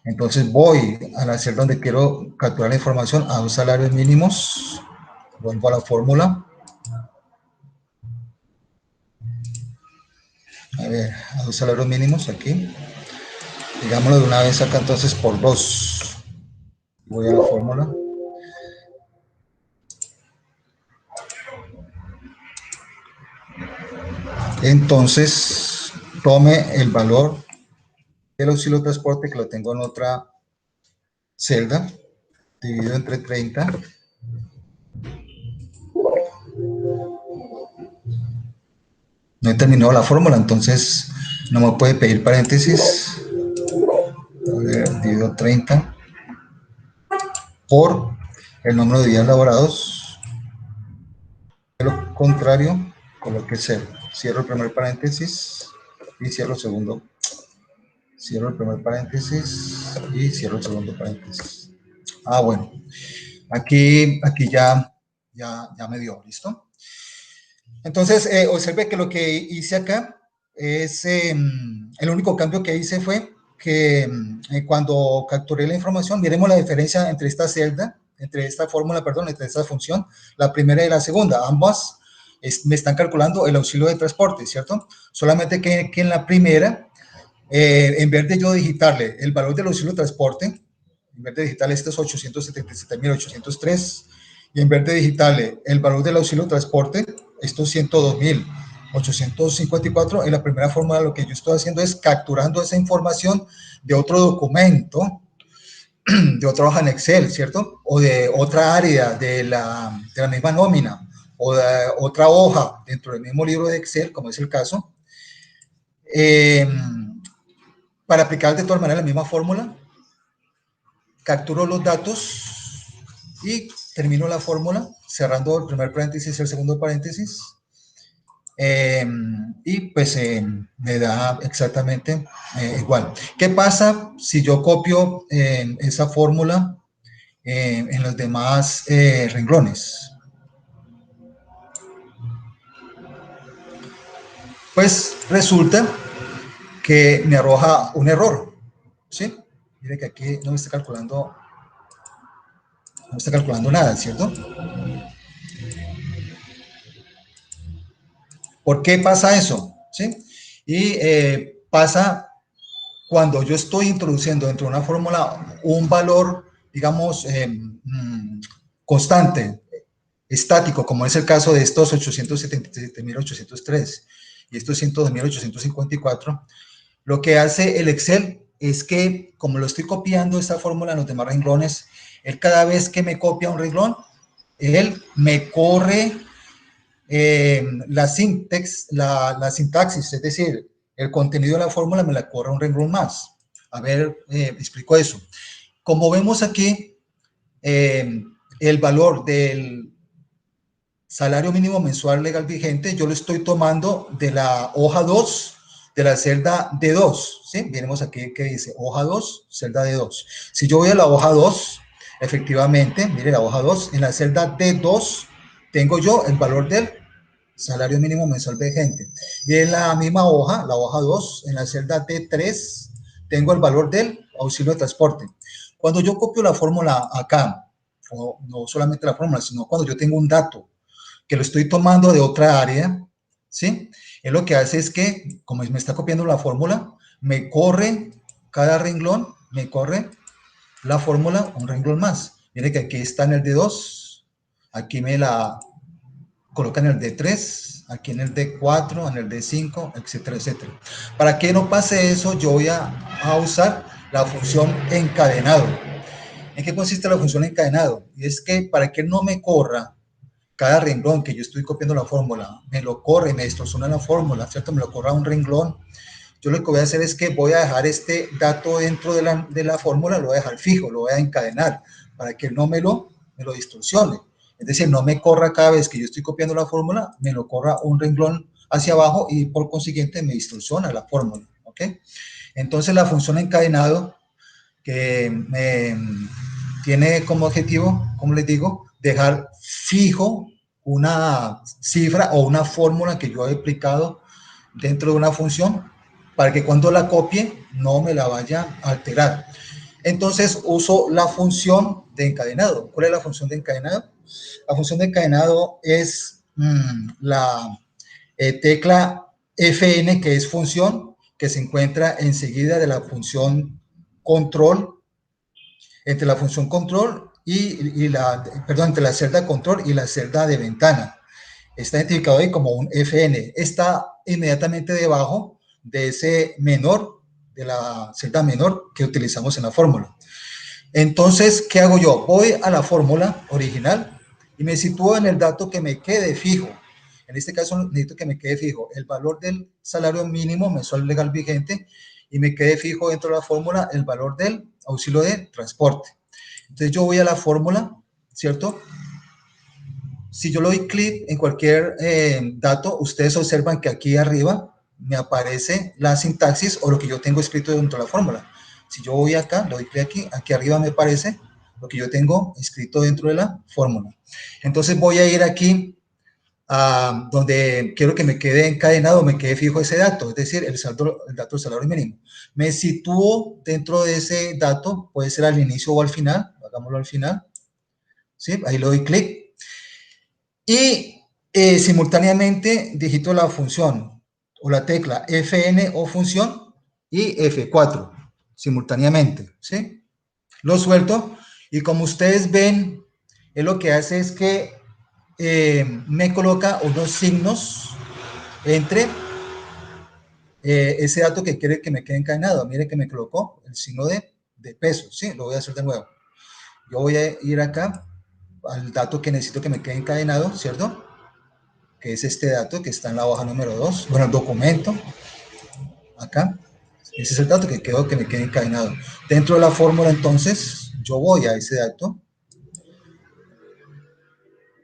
Entonces voy a la celda donde quiero capturar la información a dos salarios mínimos. Vuelvo a la fórmula. A ver, a dos salarios mínimos aquí. Digámoslo de una vez acá entonces por 2. Voy a la fórmula. Entonces, tome el valor del auxilio de transporte, que lo tengo en otra celda, dividido entre 30. No he terminado la fórmula, entonces no me puede pedir paréntesis. A ver, dividido 30 por el número de días laborados. De lo contrario, coloque 0. Cierro el primer paréntesis y cierro el segundo. Cierro el primer paréntesis y cierro el segundo paréntesis. Ah, bueno. Aquí ya me dio, ¿listo? Entonces, observe que lo que hice acá es, el único cambio que hice fue que cuando capturé la información, miremos la diferencia entre esta celda, entre esta fórmula, perdón, entre esta función, la primera y la segunda. Ambas me están calculando el auxilio de transporte, ¿cierto? Solamente que en la primera, en vez de yo digitarle el valor del auxilio de transporte, en vez de digitarle estos 877.803, y en vez de digitarle el valor del auxilio de transporte, estos 102.854, en la primera fórmula lo que yo estoy haciendo es capturando esa información de otro documento, de otra hoja en Excel, ¿cierto? O de otra área de la misma nómina, o de otra hoja dentro del mismo libro de Excel, como es el caso, para aplicar de todas maneras la misma fórmula. Capturo los datos y termino la fórmula cerrando el primer paréntesis y el segundo paréntesis, y pues me da exactamente igual. ¿Qué pasa si yo copio esa fórmula en los demás renglones? Pues resulta que me arroja un error, ¿sí? Mire que aquí no me está calculando nada, ¿cierto? ¿Por qué pasa eso? ¿Sí? Y pasa cuando yo estoy introduciendo dentro de una fórmula un valor, digamos, constante, estático, como es el caso de estos 877.803 y estos 102.854, lo que hace el Excel es que, como lo estoy copiando esta fórmula en los demás renglones, él cada vez que me copia un renglón, él me corre la sintaxis, es decir, el contenido de la fórmula me la corre un renglón más. A ver, explico eso. Como vemos aquí, el valor del salario mínimo mensual legal vigente, yo lo estoy tomando de la hoja 2, de la celda D2, ¿sí? Veremos aquí que dice hoja 2, celda D2. Si yo voy a la hoja 2, efectivamente, mire la hoja 2, en la celda D2 tengo yo el valor del salario mínimo mensual vigente. Y en la misma hoja, la hoja 2, en la celda D3, tengo el valor del auxilio de transporte. Cuando yo copio la fórmula acá, o no solamente la fórmula, sino cuando yo tengo un dato que lo estoy tomando de otra área, ¿sí? Él lo que hace es que, como me está copiando la fórmula, me corre cada renglón, me corre la fórmula un renglón más. Mire que aquí está en el D2, aquí me la coloca en el D3, aquí en el D4, en el D5, etcétera, etcétera. Para que no pase eso, yo voy a usar la función encadenado. ¿En qué consiste la función encadenado? Y es que para que no me corra cada renglón que yo estoy copiando la fórmula, me lo corre, me distorsiona la fórmula, ¿cierto? Me lo corra un renglón. Yo lo que voy a hacer es que voy a dejar este dato dentro de la fórmula, lo voy a dejar fijo, lo voy a encadenar para que no me lo distorsione. Es decir, no me corra cada vez que yo estoy copiando la fórmula, me lo corra un renglón hacia abajo y por consiguiente me distorsiona la fórmula, ¿ok? Entonces la función encadenado que tiene como objetivo, como les digo, dejar fijo una cifra o una fórmula que yo he aplicado dentro de una función para que cuando la copie no me la vaya a alterar. Entonces uso la función de encadenado. ¿Cuál es la función de encadenado? La función de encadenado es la tecla Fn, que es función, que se encuentra enseguida de la función control, entre la función control entre la celda control y la celda de ventana. Está identificado ahí como un Fn. Está inmediatamente debajo de ese menor, de la celda menor que utilizamos en la fórmula. Entonces, ¿qué hago yo? Voy a la fórmula original y me sitúo en el dato que me quede fijo. En este caso necesito que me quede fijo el valor del salario mínimo mensual legal vigente y me quede fijo dentro de la fórmula el valor del auxilio de transporte. Entonces yo voy a la fórmula, ¿cierto? Si yo le doy clic en cualquier dato, ustedes observan que aquí arriba me aparece la sintaxis o lo que yo tengo escrito dentro de la fórmula. Si yo voy acá, le doy clic aquí arriba me aparece lo que yo tengo escrito dentro de la fórmula. Entonces voy a ir aquí donde quiero que me quede encadenado, me quede fijo ese dato, es decir, el dato del salario mínimo. Me sitúo dentro de ese dato, puede ser al inicio o al final, hagámoslo al final, ¿sí? Ahí le doy clic. Y simultáneamente digito la función o la tecla Fn o función y F4 simultáneamente, ¿sí? Lo suelto y como ustedes ven, él lo que hace es que me coloca unos signos entre ese dato que quiere que me quede encadenado. Mire que me colocó el signo de peso, ¿sí? Lo voy a hacer de nuevo. Yo voy a ir acá al dato que necesito que me quede encadenado, ¿cierto? Que es este dato que está en la hoja número 2, bueno, el documento, acá. Ese es el dato que quiero que me quede encadenado. Dentro de la fórmula, entonces, yo voy a ese dato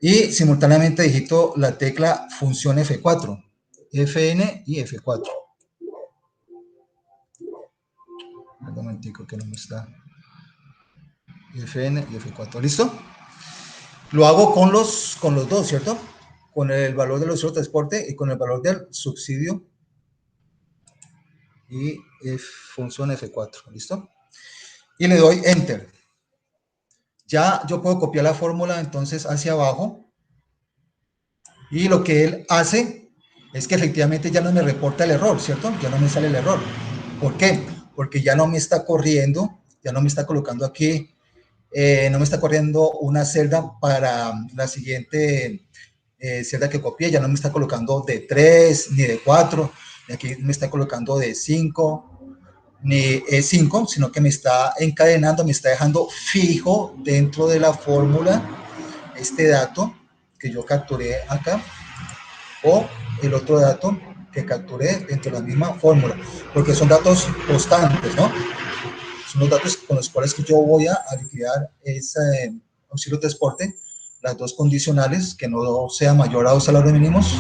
y simultáneamente digito la tecla función F4, Fn y F4. Un momentico que no me está. Fn y F4, ¿listo? Lo hago con los dos, ¿cierto? Con el valor del auxilio de transporte y con el valor del subsidio y función F4, ¿listo? Y le doy Enter. Ya yo puedo copiar la fórmula entonces hacia abajo y lo que él hace es que efectivamente ya no me reporta el error, ¿cierto? Ya no me sale el error. ¿Por qué? Porque ya no me está corriendo, ya no me está colocando aquí, no me está corriendo una celda para la siguiente celda que copié, ya no me está colocando de 3 ni de 4, y aquí me está colocando de 5 ni 5, sino que me está encadenando, me está dejando fijo dentro de la fórmula este dato que yo capturé acá o el otro dato que capturé dentro de la misma fórmula, porque son datos constantes, ¿no? Son los datos con los cuales que yo voy a liquidar ese auxilio de transporte, las dos condicionales, que no sea mayor a 2 salarios mínimos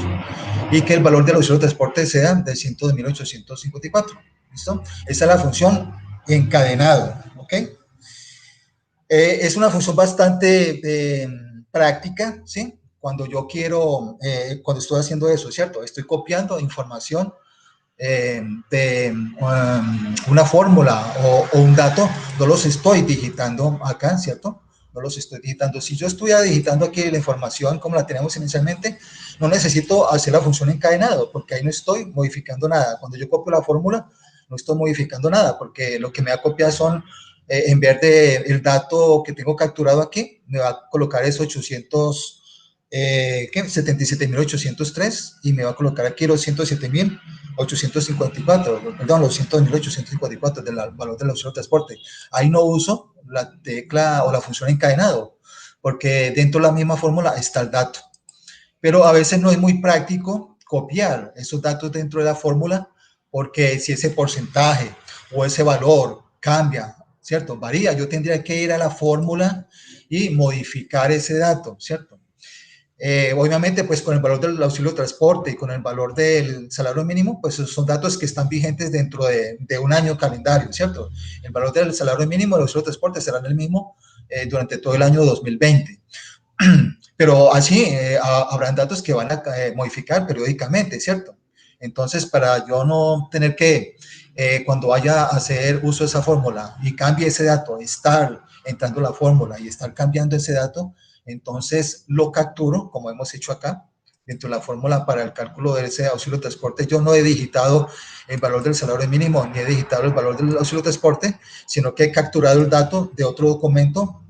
y que el valor del auxilio de transporte sea de 102.854. ¿Listo? Esa es la función encadenado, ¿ok? Es una función bastante práctica, ¿sí? Cuando yo quiero, cuando estoy haciendo eso, ¿cierto? Estoy copiando información de una fórmula o un dato, no los estoy digitando acá, ¿cierto? No los estoy digitando. Si yo estuviera digitando aquí la información como la tenemos inicialmente, no necesito hacer la función encadenado, porque ahí no estoy modificando nada. Cuando yo copio la fórmula, no estoy modificando nada, porque lo que me va a copiar son, en vez de el dato que tengo capturado aquí, me va a colocar esos 77.803 y me va a colocar aquí los 107.854, perdón, los 102.854 del valor del auxilio de transporte. Ahí no uso la tecla o la función encadenado, porque dentro de la misma fórmula está el dato. Pero a veces no es muy práctico copiar esos datos dentro de la fórmula, porque si ese porcentaje o ese valor cambia, ¿cierto? Varía, yo tendría que ir a la fórmula y modificar ese dato, ¿cierto? Obviamente, pues con el valor del auxilio de transporte y con el valor del salario mínimo, pues son datos que están vigentes dentro de un año calendario, ¿cierto? El valor del salario mínimo y el auxilio de transporte serán el mismo durante todo el año 2020. Pero así habrán datos que van a modificar periódicamente, ¿cierto? Entonces, para yo no tener que, cuando vaya a hacer uso de esa fórmula y cambie ese dato, estar entrando la fórmula y estar cambiando ese dato, entonces lo capturo, como hemos hecho acá, dentro de la fórmula para el cálculo de ese auxilio de transporte. Yo no he digitado el valor del salario mínimo ni he digitado el valor del auxilio de transporte, sino que he capturado el dato de otro documento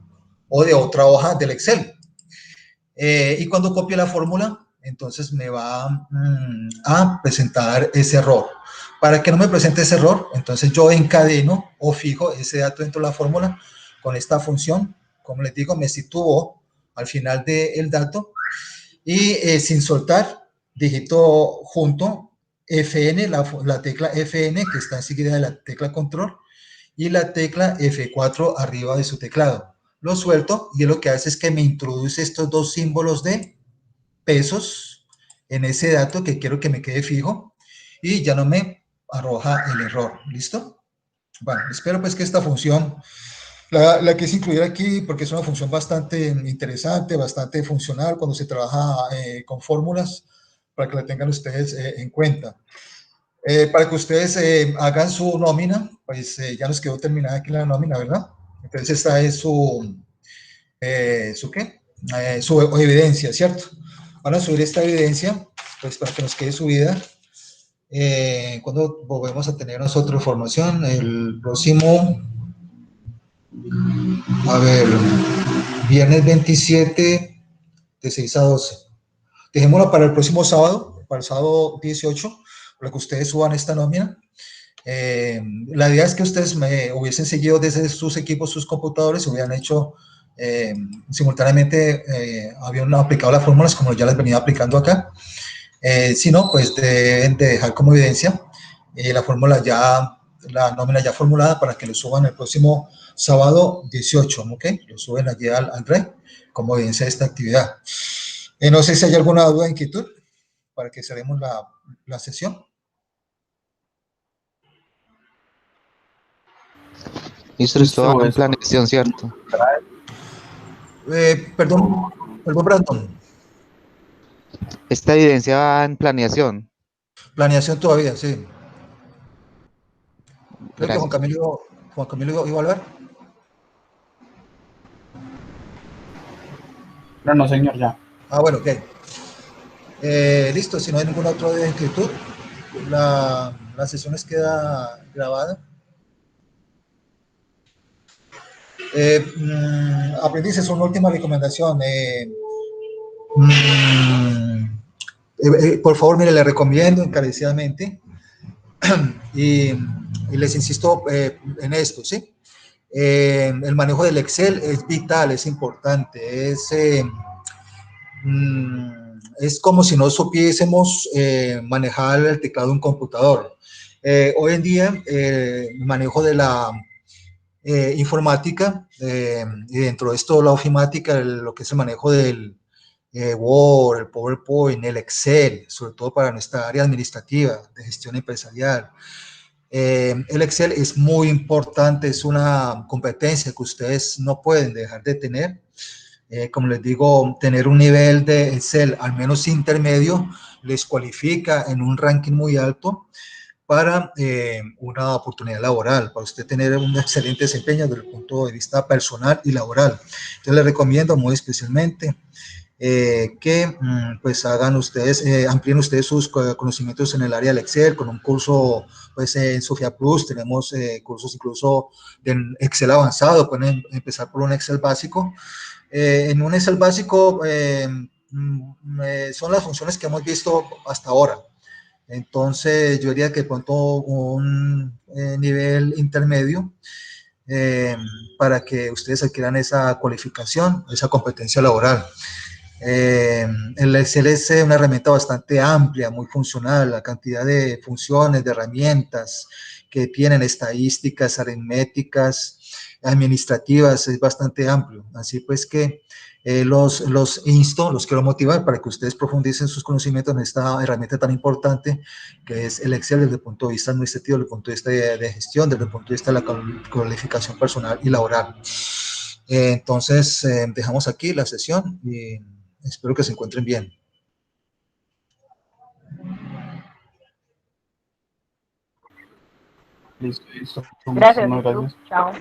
o de otra hoja del Excel. Y cuando copie la fórmula, entonces me va a presentar ese error. Para que no me presente ese error, entonces yo encadeno o fijo ese dato dentro de la fórmula con esta función. Como les digo, me sitúo al final del dato y sin soltar, digito junto FN, la tecla FN que está enseguida de la tecla control y la tecla F4 arriba de su teclado. Lo suelto y lo que hace es que me introduce estos dos símbolos de pesos en ese dato que quiero que me quede fijo y ya no me arroja el error. ¿Listo? Bueno, espero pues que esta función la quise incluir aquí porque es una función bastante interesante, bastante funcional cuando se trabaja con fórmulas, para que la tengan ustedes en cuenta. Para que ustedes hagan su nómina, pues ya nos quedó terminada aquí la nómina, ¿verdad? Entonces esta es ¿su qué? Su evidencia, ¿cierto? Van a subir esta evidencia, pues para que nos quede subida. ¿Cuándo volvemos a tener nosotros formación? El próximo, a ver, viernes 27 de 6 a 12. Dejémoslo para el próximo sábado, para el sábado 18, para que ustedes suban esta nómina. La idea es que ustedes me hubiesen seguido desde sus equipos, sus computadores, hubieran hecho simultáneamente, habían aplicado las fórmulas como ya las venía aplicando acá. Si no, pues deben de dejar como evidencia la fórmula ya, la nómina ya formulada para que lo suban el próximo sábado 18, ¿ok? Lo suben allí al REC como evidencia de esta actividad. No sé si hay alguna duda, inquietud, para que cerremos la sesión. Listo, esto va en planeación, ¿cierto? Perdón, Brandon. Esta evidencia va en planeación. Planeación todavía, sí. Creo que Gracias. Juan Camilo iba a hablar. No, señor, ya. Ah, bueno, ok. Listo, si no hay ninguna otra inquietud, la sesión queda grabada. Aprendices, una última recomendación. Por favor, mire, le recomiendo encarecidamente y les insisto en esto, ¿sí? El manejo del Excel es vital, es importante, es como si no supiésemos manejar el teclado de un computador. Hoy en día, el manejo de la informática y dentro de esto la ofimática, lo que es el manejo del Word, el PowerPoint, el Excel, sobre todo para nuestra área administrativa de gestión empresarial. El Excel es muy importante, es una competencia que ustedes no pueden dejar de tener. Como les digo, tener un nivel de Excel al menos intermedio les cualifica en un ranking muy alto para una oportunidad laboral, para usted tener un excelente desempeño desde el punto de vista personal y laboral. Yo les recomiendo muy especialmente que pues hagan ustedes, amplíen ustedes sus conocimientos en el área del Excel con un curso, pues en Sofía Plus tenemos cursos incluso de Excel avanzado, pueden empezar por un Excel básico. En un Excel básico son las funciones que hemos visto hasta ahora. Entonces yo diría que pronto un nivel intermedio para que ustedes adquieran esa cualificación, esa competencia laboral. El Excel es una herramienta bastante amplia, muy funcional, la cantidad de funciones, de herramientas que tienen, estadísticas, aritméticas, administrativas, es bastante amplio. Así pues que los quiero motivar para que ustedes profundicen sus conocimientos en esta herramienta tan importante que es el Excel desde el punto de vista administrativo, desde el punto de vista de gestión, desde el punto de vista de la cualificación personal y laboral. Entonces, dejamos aquí la sesión y espero que se encuentren bien. Listo, listo. Gracias, Muchísimas Istru. gracias. Chao.